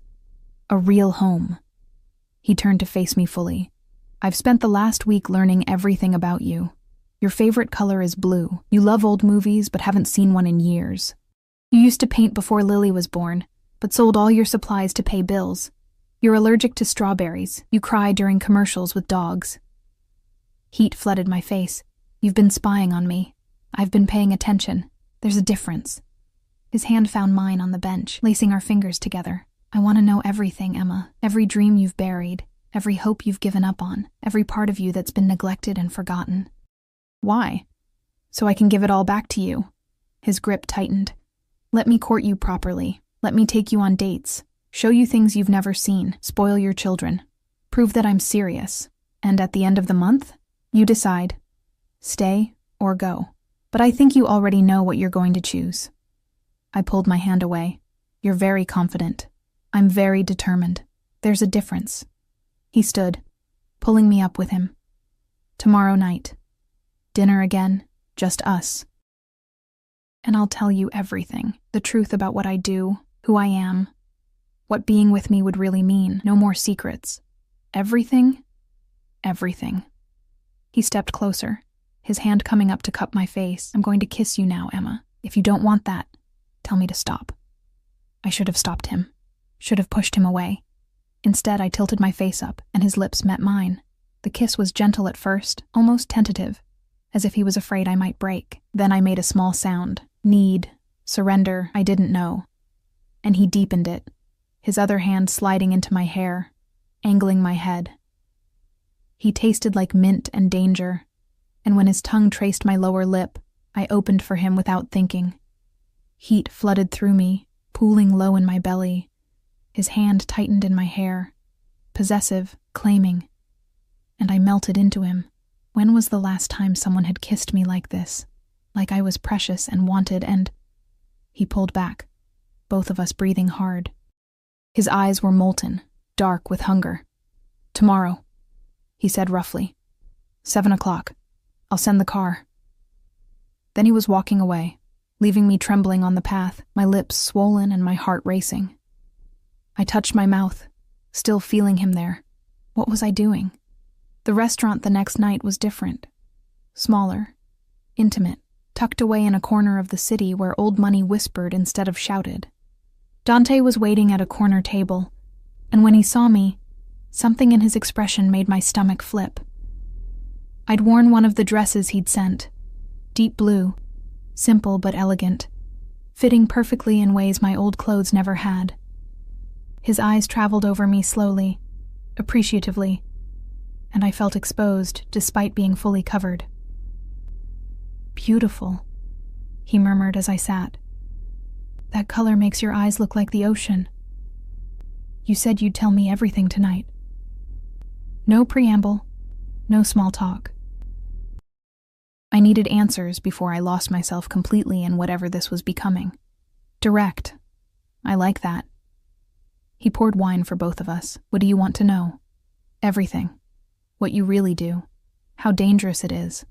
A real home. He turned to face me fully. I've spent the last week learning everything about you. Your favorite color is blue. You love old movies but haven't seen one in years. You used to paint before Lily was born, but sold all your supplies to pay bills. You're allergic to strawberries. You cry during commercials with dogs. Heat flooded my face. You've been spying on me. I've been paying attention. There's a difference. His hand found mine on the bench, lacing our fingers together. I want to know everything, Emma. Every dream you've buried, every hope you've given up on, every part of you that's been neglected and forgotten. Why? So I can give it all back to you. His grip tightened. Let me court you properly. Let me take you on dates. Show you things you've never seen. Spoil your children. Prove that I'm serious. And at the end of the month, you decide. Stay or go. But I think you already know what you're going to choose. I pulled my hand away. You're very confident. I'm very determined. There's a difference. He stood, pulling me up with him. Tomorrow night. Dinner again, just us. And I'll tell you everything. The truth about what I do, who I am, what being with me would really mean. No more secrets. Everything. Everything. He stepped closer, his hand coming up to cup my face. I'm going to kiss you now, Emma. If you don't want that, tell me to stop. I should have stopped him. Should have pushed him away. Instead, I tilted my face up, and his lips met mine. The kiss was gentle at first, almost tentative, as if he was afraid I might break. Then I made a small sound. Need, surrender, I didn't know. And he deepened it, his other hand sliding into my hair, angling my head. He tasted like mint and danger, and when his tongue traced my lower lip, I opened for him without thinking. Heat flooded through me, pooling low in my belly. His hand tightened in my hair, possessive, claiming, and I melted into him. When was the last time someone had kissed me like this? Like I was precious and wanted, and... He pulled back, both of us breathing hard. His eyes were molten, dark with hunger. Tomorrow, he said roughly. 7 o'clock. I'll send the car. Then he was walking away, leaving me trembling on the path, my lips swollen and my heart racing. I touched my mouth, still feeling him there. What was I doing? The restaurant the next night was different. Smaller, intimate, tucked away in a corner of the city where old money whispered instead of shouted. Dante was waiting at a corner table, and when he saw me, something in his expression made my stomach flip. I'd worn one of the dresses he'd sent, deep blue, simple but elegant, fitting perfectly in ways my old clothes never had. His eyes traveled over me slowly, appreciatively, and I felt exposed despite being fully covered. Beautiful, he murmured as I sat. That color makes your eyes look like the ocean. You said you'd tell me everything tonight. No preamble, no small talk. I needed answers before I lost myself completely in whatever this was becoming. Direct. I like that. He poured wine for both of us. What do you want to know? Everything. What you really do. How dangerous it is.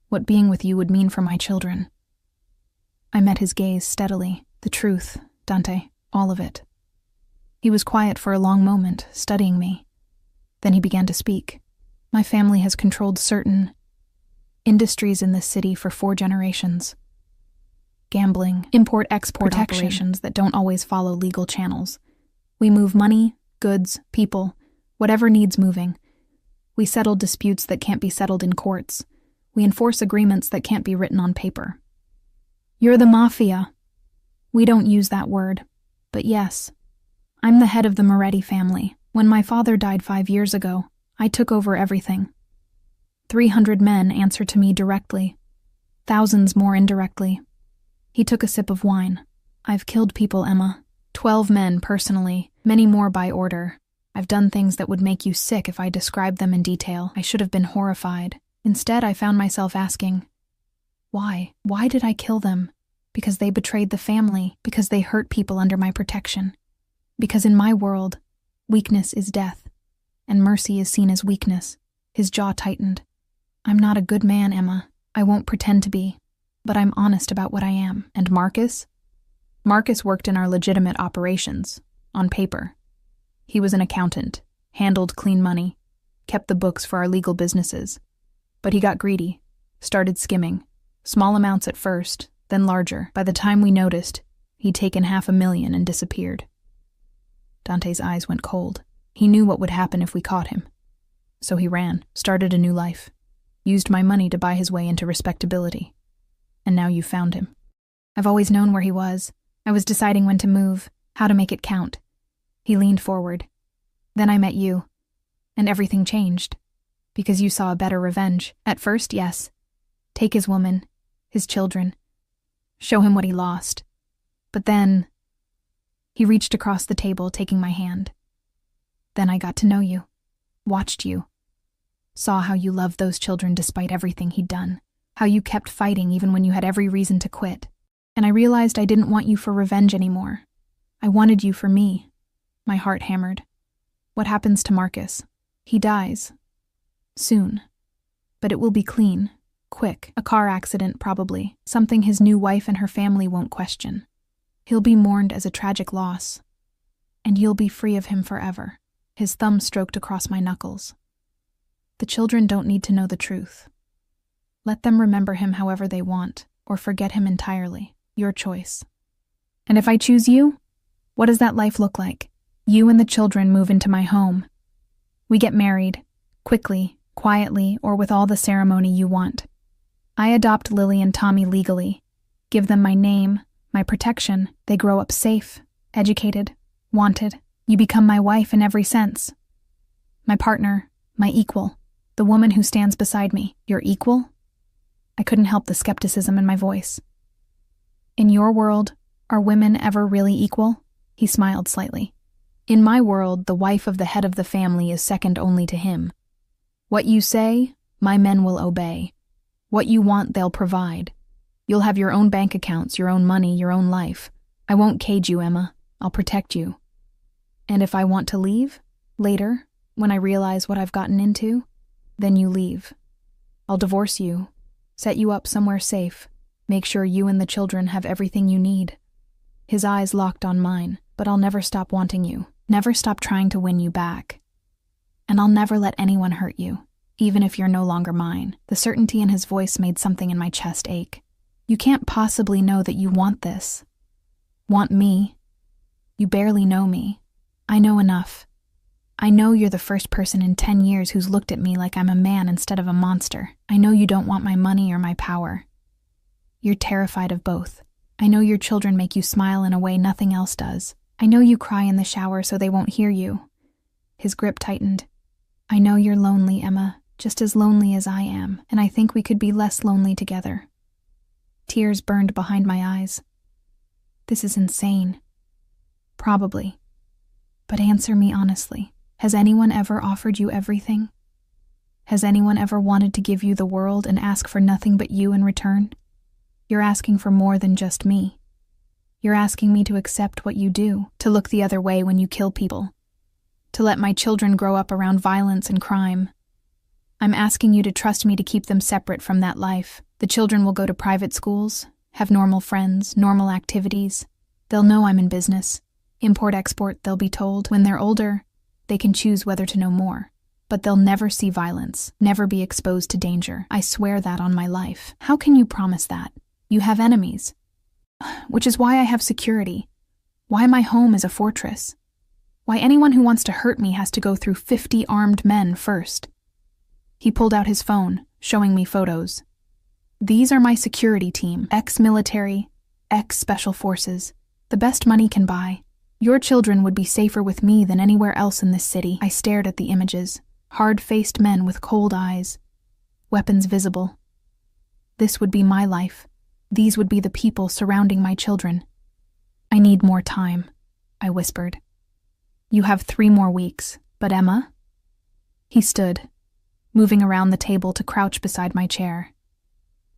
What being with you would mean for my children. I met his gaze steadily. The truth, Dante, all of it. He was quiet for a long moment, studying me. Then he began to speak. My family has controlled certain industries in this city for 4 generations. Gambling, import-export operations that don't always follow legal channels. We move money, goods, people, whatever needs moving. We settle disputes that can't be settled in courts. We enforce agreements that can't be written on paper. You're the mafia. We don't use that word, but yes. I'm the head of the Moretti family. When my father died 5 years ago, I took over everything. 300 men answer to me directly, thousands more indirectly. He took a sip of wine. I've killed people, Emma. 12 men personally, many more by order. I've done things that would make you sick if I described them in detail. I should have been horrified. Instead, I found myself asking, why? Why did I kill them? Because they betrayed the family, because they hurt people under my protection. Because in my world, weakness is death, and mercy is seen as weakness. His jaw tightened. I'm not a good man, Emma. I won't pretend to be, but I'm honest about what I am. And Marcus? Marcus worked in our legitimate operations, on paper. He was an accountant, handled clean money. kept the books for our legal businesses. But he got greedy, started skimming. Small amounts at first, then larger. By the time we noticed, he'd taken $500,000 and disappeared. Dante's eyes went cold. He knew what would happen if we caught him. So he ran, started a new life, used my money to buy his way into respectability. And now you found him. I've always known where he was. I was deciding when to move, how to make it count. He leaned forward. Then I met you, and everything changed. Because you saw a better revenge. At first, yes. Take his woman, his children. Show him what he lost. But then, he reached across the table, taking my hand. Then I got to know you, watched you, saw how you loved those children despite everything he'd done, how you kept fighting even when you had every reason to quit. And I realized I didn't want you for revenge anymore. I wanted you for me. My heart hammered. What happens to Marcus? He dies. Soon. But it will be clean, quick, a car accident probably, something his new wife and her family won't question. He'll be mourned as a tragic loss. And you'll be free of him forever. His thumb stroked across my knuckles. The children don't need to know the truth. Let them remember him however they want, or forget him entirely. Your choice. And if I choose you, what does that life look like? You and the children move into my home. We get married, quickly, quietly, or with all the ceremony you want. I adopt Lily and Tommy legally, give them my name, my protection. They grow up safe, educated, wanted. You become my wife in every sense. My partner, my equal, the woman who stands beside me. Your equal? I couldn't help the skepticism in my voice. In your world, are women ever really equal? He smiled slightly. In my world, the wife of the head of the family is second only to him. What you say, my men will obey. What you want, they'll provide. You'll have your own bank accounts, your own money, your own life. I won't cage you, Emma. I'll protect you. And if I want to leave, later, when I realize what I've gotten into, then you leave. I'll divorce you, set you up somewhere safe, make sure you and the children have everything you need. His eyes locked on mine, but I'll never stop wanting you, never stop trying to win you back. And I'll never let anyone hurt you, even if you're no longer mine. The certainty in his voice made something in my chest ache. You can't possibly know that you want this. Want me. You barely know me. I know enough. I know you're the first person in 10 years who's looked at me like I'm a man instead of a monster. I know you don't want my money or my power. You're terrified of both. I know your children make you smile in a way nothing else does. I know you cry in the shower so they won't hear you. His grip tightened. I know you're lonely, Emma, just as lonely as I am, and I think we could be less lonely together. Tears burned behind my eyes. This is insane. Probably. But answer me honestly. Has anyone ever offered you everything? Has anyone ever wanted to give you the world and ask for nothing but you in return? You're asking for more than just me. You're asking me to accept what you do, to look the other way when you kill people, to let my children grow up around violence and crime. I'm asking you to trust me to keep them separate from that life. The children will go to private schools, have normal friends, normal activities. They'll know I'm in business. Import-export, they'll be told. When they're older, they can choose whether to know more. But they'll never see violence, never be exposed to danger. I swear that on my life. How can you promise that? You have enemies. Which is why I have security. Why my home is a fortress. Why anyone who wants to hurt me has to go through 50 armed men first. He pulled out his phone, showing me photos. These are my security team, ex-military, ex-special forces. The best money can buy. Your children would be safer with me than anywhere else in this city. I stared at the images. Hard-faced men with cold eyes. Weapons visible. This would be my life. These would be the people surrounding my children. I need more time, I whispered. You have 3 more weeks, but Emma? He stood, moving around the table to crouch beside my chair.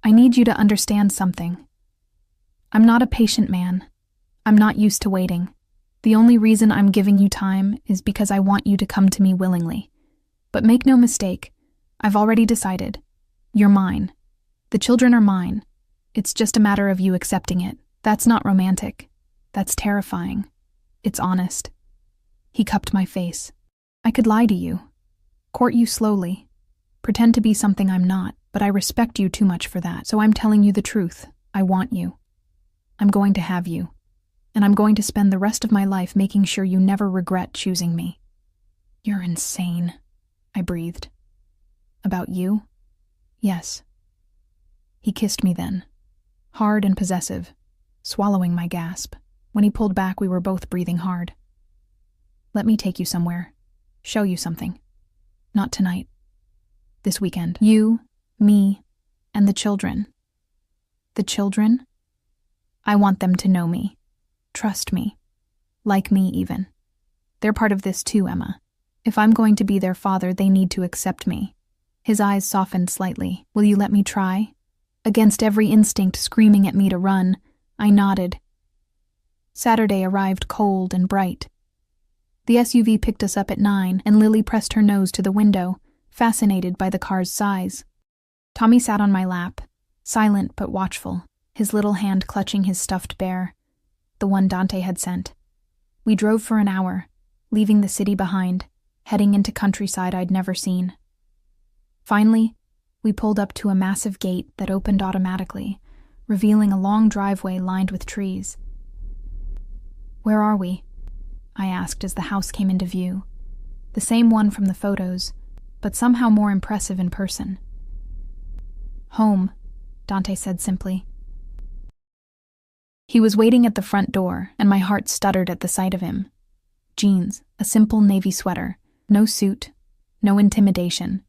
I need you to understand something. I'm not a patient man. I'm not used to waiting. The only reason I'm giving you time is because I want you to come to me willingly. But make no mistake, I've already decided. You're mine. The children are mine. It's just a matter of you accepting it. That's not romantic. That's terrifying. It's honest. He cupped my face. I could lie to you. Court you slowly. Pretend to be something I'm not, but I respect you too much for that. So I'm telling you the truth. I want you. I'm going to have you. And I'm going to spend the rest of my life making sure you never regret choosing me. You're insane, I breathed. About you? Yes. He kissed me then, hard and possessive, swallowing my gasp. When he pulled back, we were both breathing hard. Let me take you somewhere. Show you something. Not tonight. This weekend. You, me, and the children. The children? I want them to know me. Trust me. Like me, even. They're part of this too, Emma. If I'm going to be their father, they need to accept me. His eyes softened slightly. Will you let me try? Against every instinct screaming at me to run, I nodded. Saturday arrived cold and bright. The SUV picked us up at 9, and Lily pressed her nose to the window, fascinated by the car's size. Tommy sat on my lap, silent but watchful, his little hand clutching his stuffed bear, the one Dante had sent. We drove for an hour, leaving the city behind, heading into countryside I'd never seen. Finally, we pulled up to a massive gate that opened automatically, revealing a long driveway lined with trees. Where are we? I asked as the house came into view. The same one from the photos, but somehow more impressive in person. Home, Dante said simply. He was waiting at the front door, and my heart stuttered at the sight of him. Jeans, a simple navy sweater, no suit, no intimidation.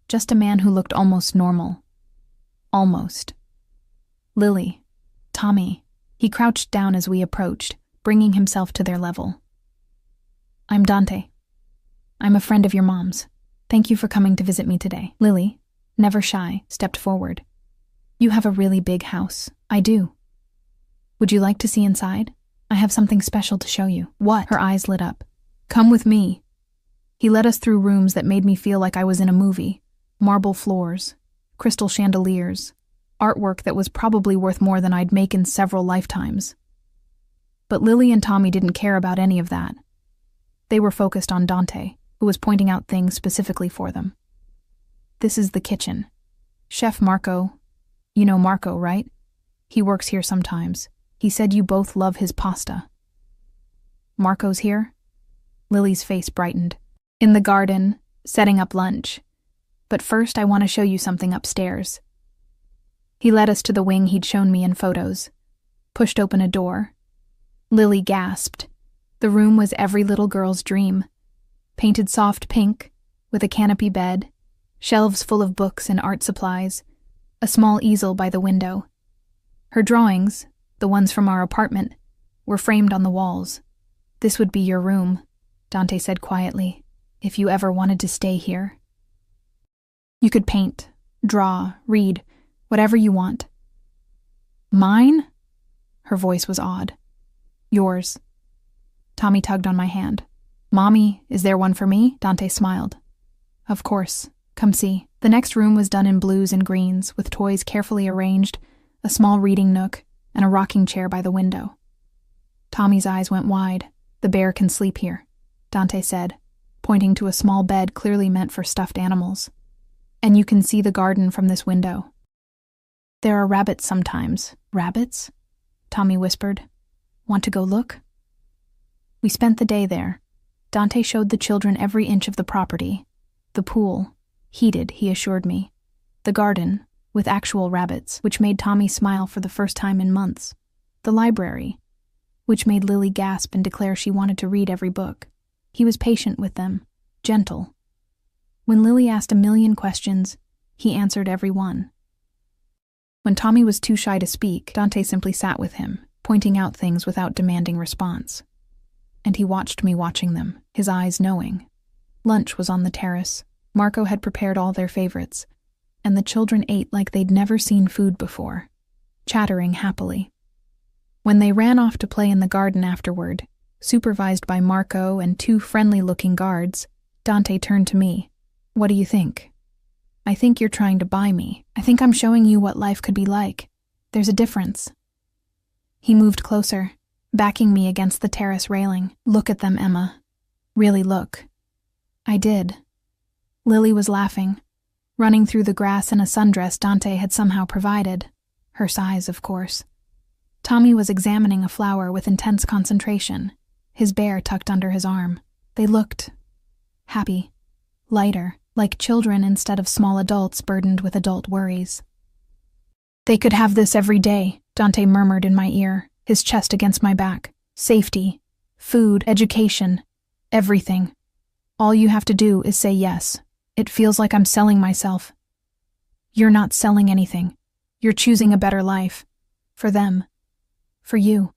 Just a man who looked almost normal. Almost. Lily. Tommy. He crouched down as we approached, bringing himself to their level. I'm Dante. I'm a friend of your mom's. Thank you for coming to visit me today. Lily, never shy, stepped forward. You have a really big house. I do. Would you like to see inside? I have something special to show you. What? Her eyes lit up. Come with me. He led us through rooms that made me feel like I was in a movie. Marble floors, crystal chandeliers, artwork that was probably worth more than I'd make in several lifetimes. But Lily and Tommy didn't care about any of that. They were focused on Dante, who was pointing out things specifically for them. This is the kitchen. Chef Marco. You know Marco, right? He works here sometimes. He said you both love his pasta. Marco's here? Lily's face brightened. In the garden, setting up lunch. But first I want to show you something upstairs. He led us to the wing he'd shown me in photos, pushed open a door. Lily gasped. The room was every little girl's dream. Painted soft pink, with a canopy bed, shelves full of books and art supplies, a small easel by the window. Her drawings, the ones from our apartment, were framed on the walls. This would be your room, Dante said quietly, if you ever wanted to stay here. You could paint, draw, read, whatever you want. Mine? Her voice was odd. Yours. Tommy tugged on my hand. Mommy, is there one for me? Dante smiled. Of course. Come see. The next room was done in blues and greens, with toys carefully arranged, a small reading nook, and a rocking chair by the window. Tommy's eyes went wide. The bear can sleep here, Dante said, pointing to a small bed clearly meant for stuffed animals. And you can see the garden from this window. There are rabbits sometimes. Rabbits? Tommy whispered. Want to go look? We spent the day there. Dante showed the children every inch of the property. The pool, heated, he assured me. The garden, with actual rabbits, which made Tommy smile for the first time in months. The library, which made Lily gasp and declare she wanted to read every book. He was patient with them, gentle. When Lily asked a million questions, he answered every one. When Tommy was too shy to speak, Dante simply sat with him, pointing out things without demanding response. And he watched me watching them, his eyes knowing. Lunch was on the terrace. Marco had prepared all their favorites, and the children ate like they'd never seen food before, chattering happily. When they ran off to play in the garden afterward, supervised by Marco and two friendly-looking guards, Dante turned to me. What do you think? I think you're trying to buy me. I think I'm showing you what life could be like. There's a difference. He moved closer, backing me against the terrace railing. Look at them, Emma. Really look. I did. Lily was laughing, running through the grass in a sundress Dante had somehow provided. Her size, of course. Tommy was examining a flower with intense concentration, his bear tucked under his arm. They looked happy, lighter, like children instead of small adults burdened with adult worries. "They could have this every day," Dante murmured in my ear, his chest against my back. "Safety, food, education, everything. All you have to do is say yes. It feels like I'm selling myself." "You're not selling anything. You're choosing a better life. For them. For you."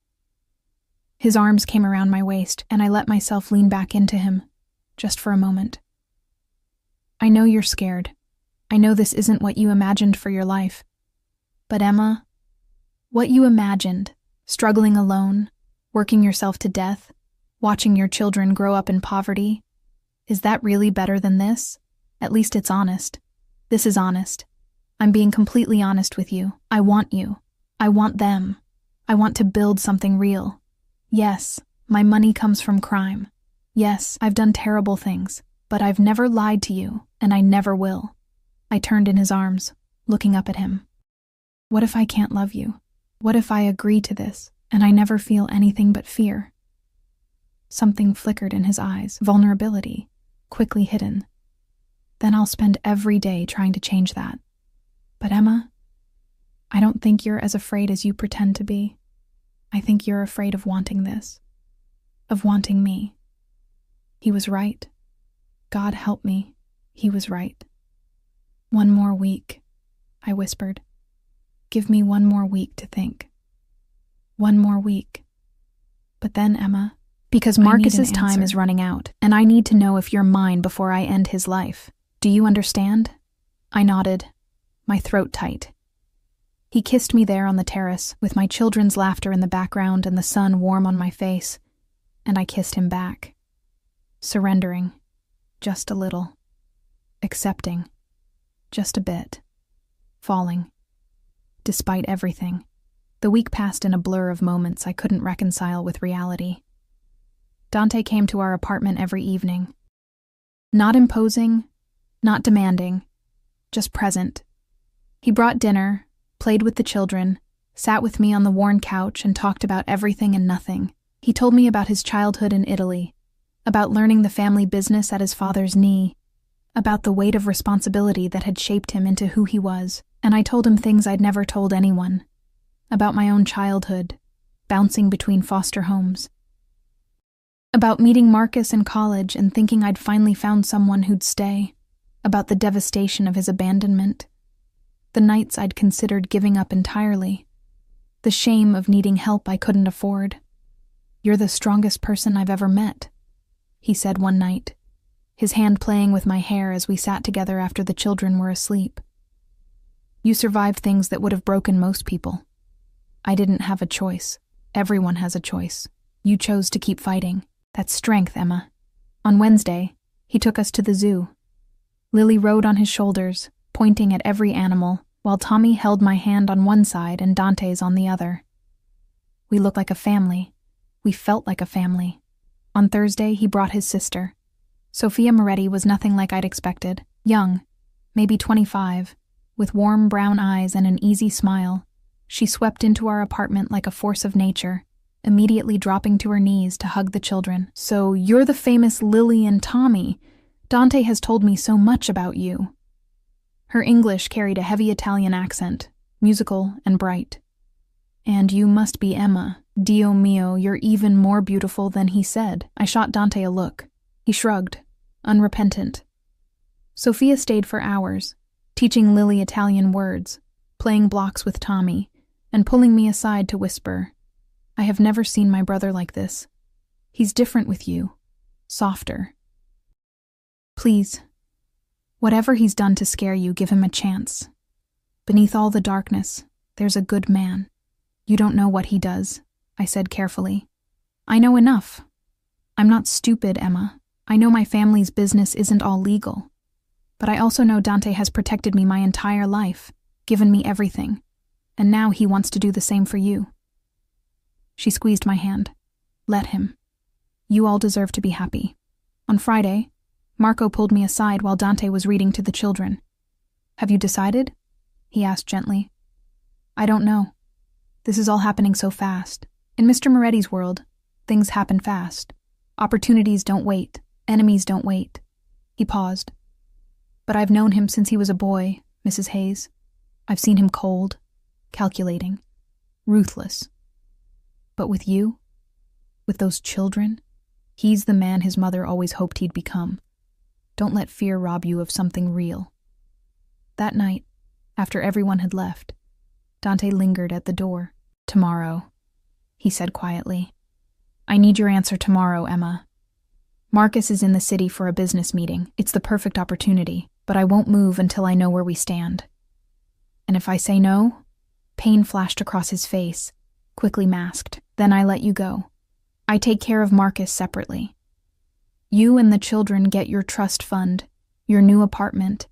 His arms came around my waist, and I let myself lean back into him, just for a moment. "I know you're scared. I know this isn't what you imagined for your life. But Emma, what you imagined, struggling alone, working yourself to death, watching your children grow up in poverty, is that really better than this? At least it's honest. This is honest. I'm being completely honest with you. I want you. I want them. I want to build something real. Yes, my money comes from crime. Yes, I've done terrible things, but I've never lied to you, and I never will." I turned in his arms, looking up at him. "What if I can't love you? What if I agree to this, and I never feel anything but fear?" Something flickered in his eyes, vulnerability, quickly hidden. "Then I'll spend every day trying to change that. But Emma, I don't think you're as afraid as you pretend to be. I think you're afraid of wanting this. Of wanting me." He was right. God help me, he was right. "One more week," I whispered. "Give me one more week to think. One more week. But then, Emma, because Marcus's time is running out, and I need to know if you're mine before I end his life. Do you understand?" I nodded, my throat tight. He kissed me there on the terrace, with my children's laughter in the background and the sun warm on my face, and I kissed him back. Surrendering, just a little. Accepting, just a bit. Falling. Despite everything, the week passed in a blur of moments I couldn't reconcile with reality. Dante came to our apartment every evening. Not imposing, not demanding, just present. He brought dinner, played with the children, sat with me on the worn couch and talked about everything and nothing. He told me about his childhood in Italy, about learning the family business at his father's knee, about the weight of responsibility that had shaped him into who he was, and I told him things I'd never told anyone, about my own childhood, bouncing between foster homes, about meeting Marcus in college and thinking I'd finally found someone who'd stay, about the devastation of his abandonment, the nights I'd considered giving up entirely, the shame of needing help I couldn't afford. "You're the strongest person I've ever met," he said one night, his hand playing with my hair as we sat together after the children were asleep. "You survived things that would have broken most people. I didn't have a choice. Everyone has a choice. You chose to keep fighting. That's strength, Emma." On Wednesday, he took us to the zoo. Lily rode on his shoulders, pointing at every animal, while Tommy held my hand on one side and Dante's on the other. We looked like a family. We felt like a family. On Thursday, he brought his sister. Sophia Moretti was nothing like I'd expected. Young, maybe 25, with warm brown eyes and an easy smile. She swept into our apartment like a force of nature, immediately dropping to her knees to hug the children. "So you're the famous Lily and Tommy. Dante has told me so much about you." Her English carried a heavy Italian accent, musical and bright. "And you must be Emma. Dio mio, you're even more beautiful than he said." I shot Dante a look. He shrugged, unrepentant. Sophia stayed for hours, teaching Lily Italian words, playing blocks with Tommy, and pulling me aside to whisper, "I have never seen my brother like this. He's different with you, softer. Please, whatever he's done to scare you, give him a chance. Beneath all the darkness, there's a good man. You don't know what he does," I said carefully. "I know enough. I'm not stupid, Emma. I know my family's business isn't all legal. But I also know Dante has protected me my entire life, given me everything, and now he wants to do the same for you." She squeezed my hand. "Let him. You all deserve to be happy." On Friday, Marco pulled me aside while Dante was reading to the children. "Have you decided?" he asked gently. "I don't know. This is all happening so fast. In Mr. Moretti's world, things happen fast. Opportunities don't wait. Enemies don't wait." He paused. "But I've known him since he was a boy, Mrs. Hayes. I've seen him cold, calculating, ruthless. But with you, with those children, he's the man his mother always hoped he'd become. Don't let fear rob you of something real." That night, after everyone had left, Dante lingered at the door. "Tomorrow," he said quietly. "I need your answer tomorrow, Emma. Marcus is in the city for a business meeting. It's the perfect opportunity, but I won't move until I know where we stand. And if I say no," pain flashed across his face, quickly masked, "then I let you go. I take care of Marcus separately. You and the children get your trust fund, your new apartment,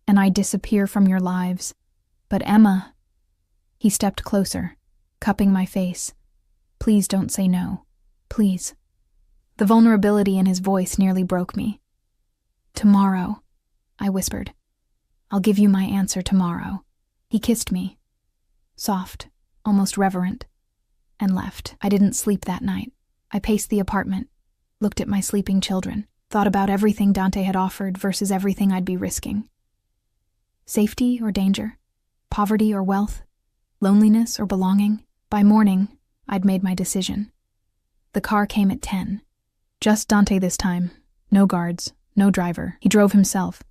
and I disappear from your lives. But Emma," he stepped closer, cupping my face, "please don't say no. Please." The vulnerability in his voice nearly broke me. "Tomorrow," I whispered. "I'll give you my answer tomorrow." He kissed me, soft, almost reverent, and left. I didn't sleep that night. I paced the apartment, looked at my sleeping children, thought about everything Dante had offered versus everything I'd be risking. Safety or danger? Poverty or wealth? Loneliness or belonging? By morning, I'd made my decision. The car came at 10. Just Dante this time. No guards, no driver. He drove himself,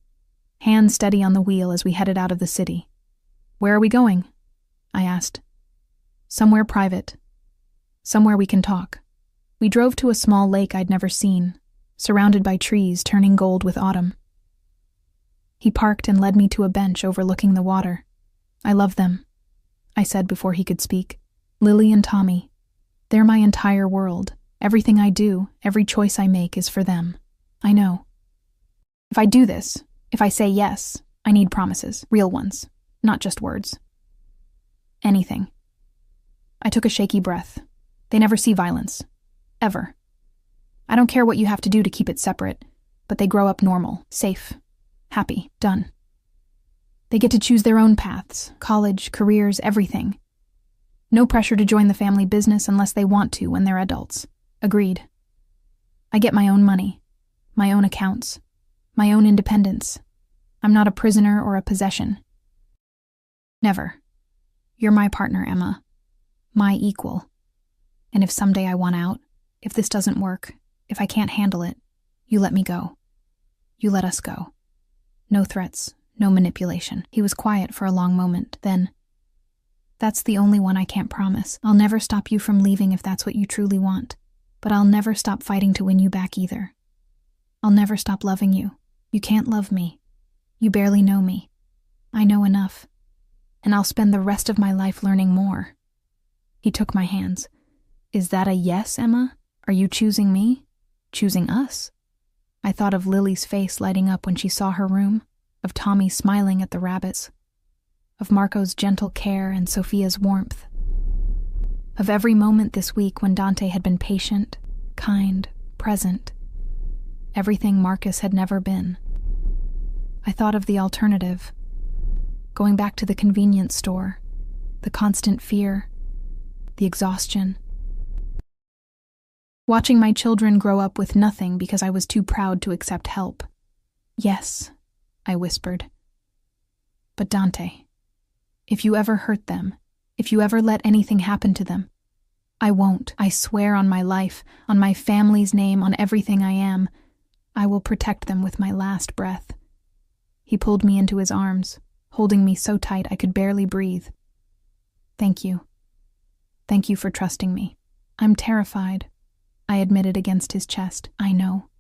hand steady on the wheel as we headed out of the city. "Where are we going?" I asked. "Somewhere private. Somewhere we can talk." We drove to a small lake I'd never seen, surrounded by trees turning gold with autumn. He parked and led me to a bench overlooking the water. "I love them," I said before he could speak. "Lily and Tommy. They're my entire world. Everything I do, every choice I make is for them. I know. If I do this, if I say yes, I need promises, real ones, not just words. Anything." I took a shaky breath. "They never see violence. Ever. I don't care what you have to do to keep it separate, but they grow up normal, safe, happy, done. They get to choose their own paths, college, careers, everything. No pressure to join the family business unless they want to when they're adults. Agreed. I get my own money, my own accounts, my own independence. I'm not a prisoner or a possession. Never. You're my partner, Emma. My equal. And if someday I want out, if this doesn't work, if I can't handle it, you let me go. You let us go. No threats, no manipulation." He was quiet for a long moment. Then, "That's the only one I can't promise. I'll never stop you from leaving if that's what you truly want. But I'll never stop fighting to win you back either. I'll never stop loving you. You can't love me. You barely know me. I know enough. And I'll spend the rest of my life learning more." He took my hands. "Is that a yes, Emma? Are you choosing me? Choosing us?" I thought of Lily's face lighting up when she saw her room, of Tommy smiling at the rabbits, of Marco's gentle care and Sophia's warmth, of every moment this week when Dante had been patient, kind, present, everything Marcus had never been. I thought of the alternative, going back to the convenience store, the constant fear, the exhaustion. Watching my children grow up with nothing because I was too proud to accept help. "Yes," I whispered. "But Dante, if you ever hurt them, if you ever let anything happen to them, I won't. I swear on my life, on my family's name, on everything I am. I will protect them with my last breath." He pulled me into his arms, holding me so tight I could barely breathe. "Thank you. Thank you for trusting me. I'm terrified," I admitted against his chest. "I know.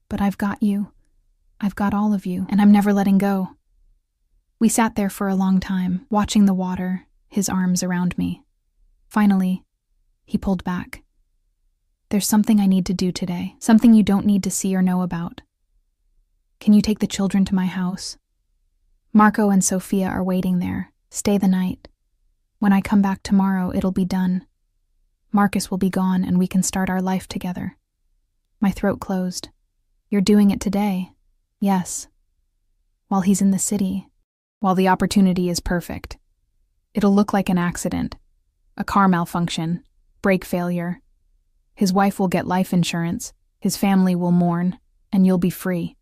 But I've got you. I've got all of you, and I'm never letting go." We sat there for a long time, watching the water, his arms around me. Finally, he pulled back. "There's something I need to do today, something you don't need to see or know about. Can you take the children to my house? Marco and Sophia are waiting there. Stay the night. When I come back tomorrow, it'll be done. Marcus will be gone and we can start our life together." My throat closed. You're doing it today. Yes. While he's in the city. While the opportunity is perfect. It'll look like an accident. A car malfunction. Brake failure. His wife will get life insurance. His family will mourn. And you'll be free.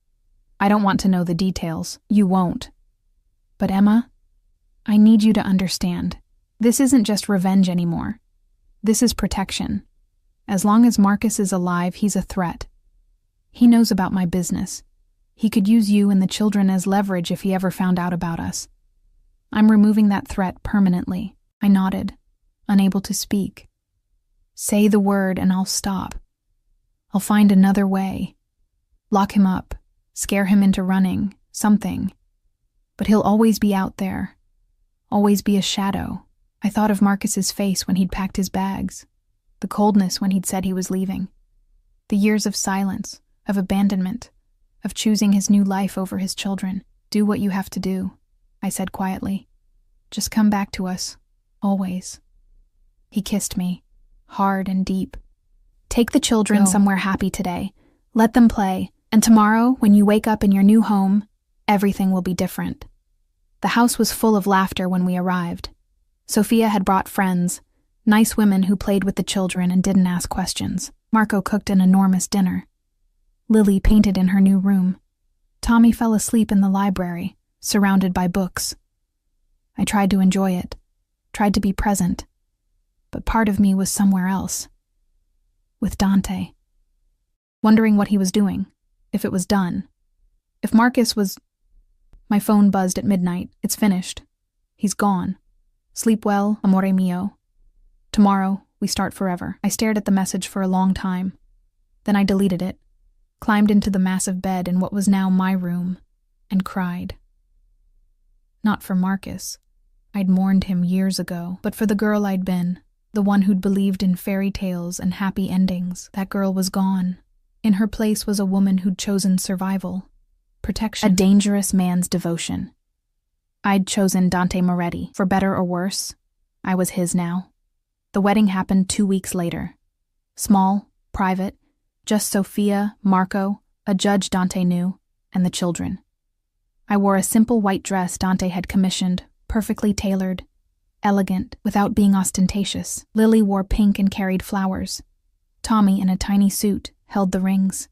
I don't want to know the details. You won't. But Emma, I need you to understand. This isn't just revenge anymore. This is protection. As long as Marcus is alive, he's a threat. He knows about my business. He could use you and the children as leverage if he ever found out about us. I'm removing that threat permanently. I nodded, unable to speak. Say the word and I'll stop. I'll find another way. Lock him up, scare him into running, something. But he'll always be out there. Always be a shadow. I thought of Marcus's face when he'd packed his bags. The coldness when he'd said he was leaving. The years of silence, of abandonment, of choosing his new life over his children. Do what you have to do, I said quietly. Just come back to us, always. He kissed me, hard and deep. Take the children somewhere happy today. Let them play, and tomorrow, when you wake up in your new home, everything will be different. The house was full of laughter when we arrived. Sophia had brought friends, nice women who played with the children and didn't ask questions. Marco cooked an enormous dinner. Lily painted in her new room. Tommy fell asleep in the library, surrounded by books. I tried to enjoy it, tried to be present, but part of me was somewhere else. With Dante. Wondering what he was doing, if it was done. If Marcus was... My phone buzzed at midnight. It's finished. He's gone. Sleep well, amore mio. Tomorrow, we start forever. I stared at the message for a long time. Then I deleted it, climbed into the massive bed in what was now my room, and cried. Not for Marcus. I'd mourned him years ago, but for the girl I'd been, the one who'd believed in fairy tales and happy endings. That girl was gone. In her place was a woman who'd chosen survival, protection, a dangerous man's devotion. I'd chosen Dante Moretti. For better or worse, I was his now. The wedding happened 2 weeks later. Small, private, just Sophia, Marco, a judge Dante knew, and the children. I wore a simple white dress Dante had commissioned, perfectly tailored, elegant, without being ostentatious. Lily wore pink and carried flowers. Tommy, in a tiny suit, held the rings.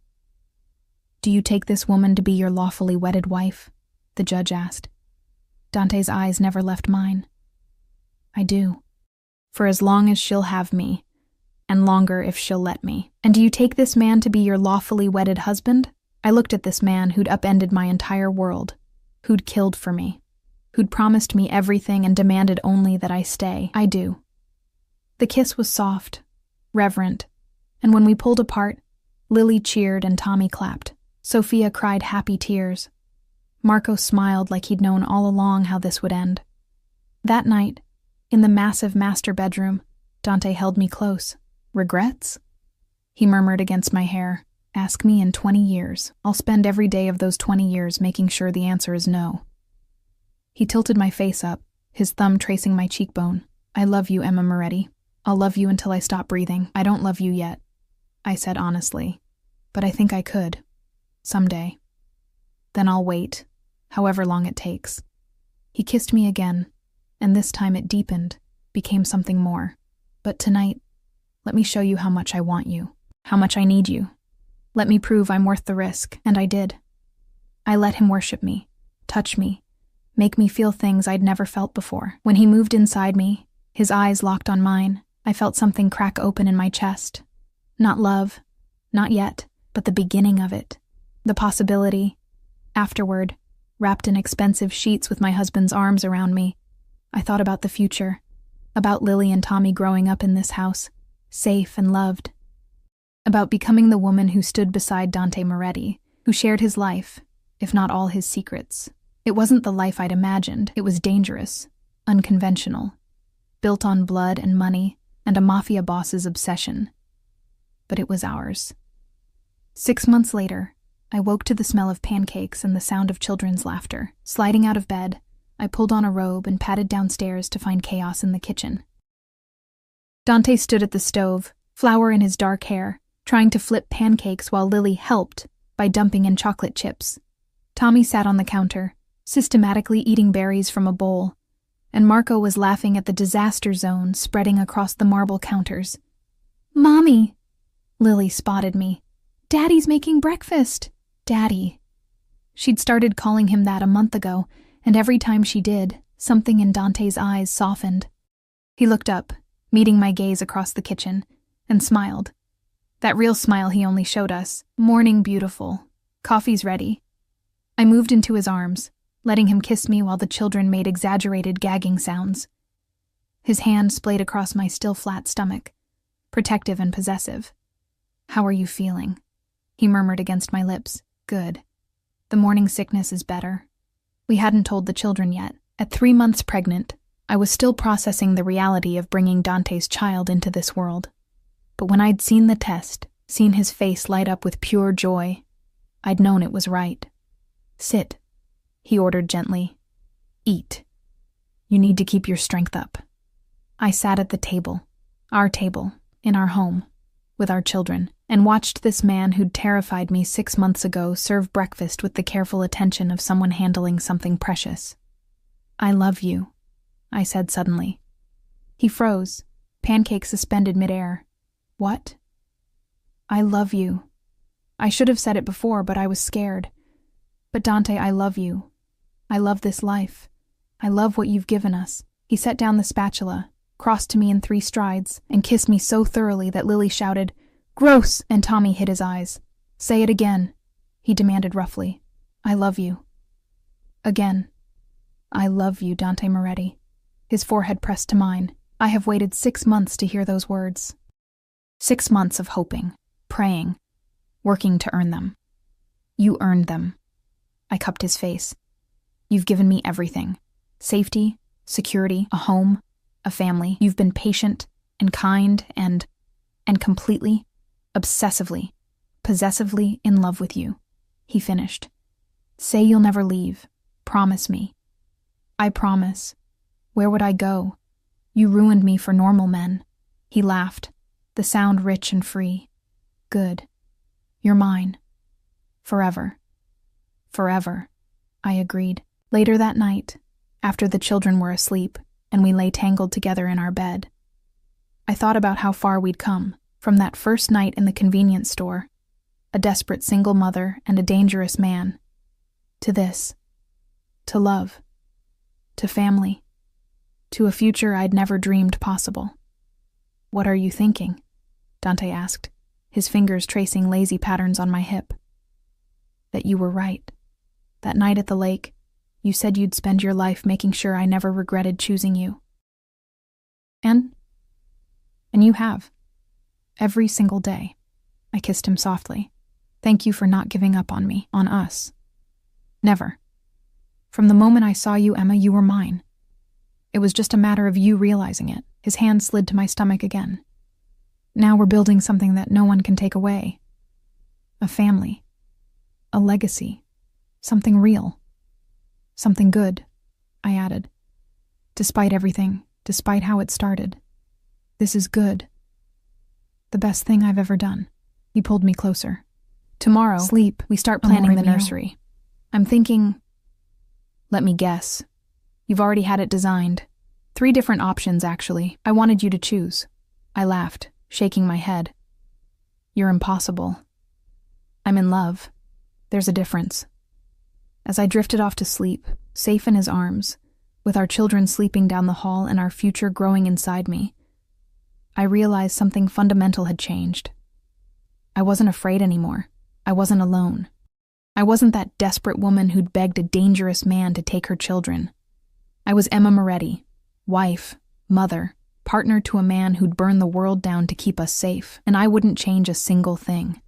Do you take this woman to be your lawfully wedded wife? The judge asked. Dante's eyes never left mine. I do. For as long as she'll have me, and longer if she'll let me. And do you take this man to be your lawfully wedded husband? I looked at this man who'd upended my entire world, who'd killed for me, who'd promised me everything and demanded only that I stay. I do. The kiss was soft, reverent, and when we pulled apart, Lily cheered and Tommy clapped. Sophia cried happy tears. Marco smiled like he'd known all along how this would end. That night, in the massive master bedroom, Dante held me close. Regrets? He murmured against my hair. Ask me in 20 years. I'll spend every day of those 20 years making sure the answer is no. He tilted my face up, his thumb tracing my cheekbone. I love you, Emma Moretti. I'll love you until I stop breathing. I don't love you yet, I said honestly, but I think I could. Someday. Then I'll wait, however long it takes. He kissed me again, and this time it deepened, became something more. But tonight, let me show you how much I want you, how much I need you. Let me prove I'm worth the risk, and I did. I let him worship me, touch me, make me feel things I'd never felt before. When he moved inside me, his eyes locked on mine, I felt something crack open in my chest. Not love, not yet, but the beginning of it. The possibility. Afterward, wrapped in expensive sheets with my husband's arms around me, I thought about the future, about Lily and Tommy growing up in this house, safe and loved, about becoming the woman who stood beside Dante Moretti, who shared his life, if not all his secrets. It wasn't the life I'd imagined. It was dangerous, unconventional, built on blood and money and a mafia boss's obsession. But it was ours. 6 months later, I woke to the smell of pancakes and the sound of children's laughter. Sliding out of bed, I pulled on a robe and padded downstairs to find chaos in the kitchen. Dante stood at the stove, flour in his dark hair, trying to flip pancakes while Lily helped, by dumping in chocolate chips. Tommy sat on the counter, systematically eating berries from a bowl, and Marco was laughing at the disaster zone spreading across the marble counters. "Mommy!" Lily spotted me. "Daddy's making breakfast." Daddy. She'd started calling him that a month ago, and every time she did, something in Dante's eyes softened. He looked up, meeting my gaze across the kitchen, and smiled. That real smile he only showed us. "Morning, beautiful. Coffee's ready." I moved into his arms, letting him kiss me while the children made exaggerated gagging sounds. His hand splayed across my still flat stomach, protective and possessive. "How are you feeling?" he murmured against my lips. "Good. The morning sickness is better." We hadn't told the children yet. At 3 months pregnant, I was still processing the reality of bringing Dante's child into this world. But when I'd seen the test, seen his face light up with pure joy, I'd known it was right. "Sit," he ordered gently. "Eat. You need to keep your strength up." I sat at the table, our table, in our home, with our children, and watched this man who'd terrified me 6 months ago serve breakfast with the careful attention of someone handling something precious. "I love you," I said suddenly. He froze, pancake suspended midair. "What?" "I love you." I should have said it before, but I was scared. "But Dante, I love you. I love this life. I love what you've given us." He set down the spatula, crossed to me in 3 strides, and kissed me so thoroughly that Lily shouted, "Gross!" and Tommy hid his eyes. "Say it again," he demanded roughly. "I love you." Again. "I love you, Dante Moretti." His forehead pressed to mine. I have waited 6 months to hear those words. 6 months of hoping, praying, working to earn them. "You earned them." I cupped his face. "You've given me everything. Safety, security, a home, a family. You've been patient and kind and completely, obsessively, possessively in love with you," he finished. "Say you'll never leave. Promise me." "I promise. Where would I go? You ruined me for normal men." He laughed, the sound rich and free. "Good. You're mine. Forever." "Forever," I agreed. Later that night, after the children were asleep and we lay tangled together in our bed, I thought about how far we'd come from that first night in the convenience store, a desperate single mother and a dangerous man, to this, to love, to family, to a future I'd never dreamed possible. "What are you thinking?" Dante asked, his fingers tracing lazy patterns on my hip. "That you were right. That night at the lake, you said you'd spend your life making sure I never regretted choosing you. And you have. Every single day." I kissed him softly. "Thank you for not giving up on me, on us. Never. From the moment I saw you, Emma, you were mine. It was just a matter of you realizing it." His hand slid to my stomach again. "Now we're building something that no one can take away. A family. A legacy. Something real. Something good," I added. "Despite everything, despite how it started. This is good. The best thing I've ever done." He pulled me closer. "Tomorrow, sleep, we start planning the nursery. I'm thinking, let me guess. You've already had it designed. 3 different options, actually. I wanted you to choose." I laughed, shaking my head. "You're impossible. I'm in love. There's a difference." As I drifted off to sleep, safe in his arms, with our children sleeping down the hall and our future growing inside me, I realized something fundamental had changed. I wasn't afraid anymore. I wasn't alone. I wasn't that desperate woman who'd begged a dangerous man to take her children. I was Emma Moretti, wife, mother, partner to a man who'd burn the world down to keep us safe, and I wouldn't change a single thing.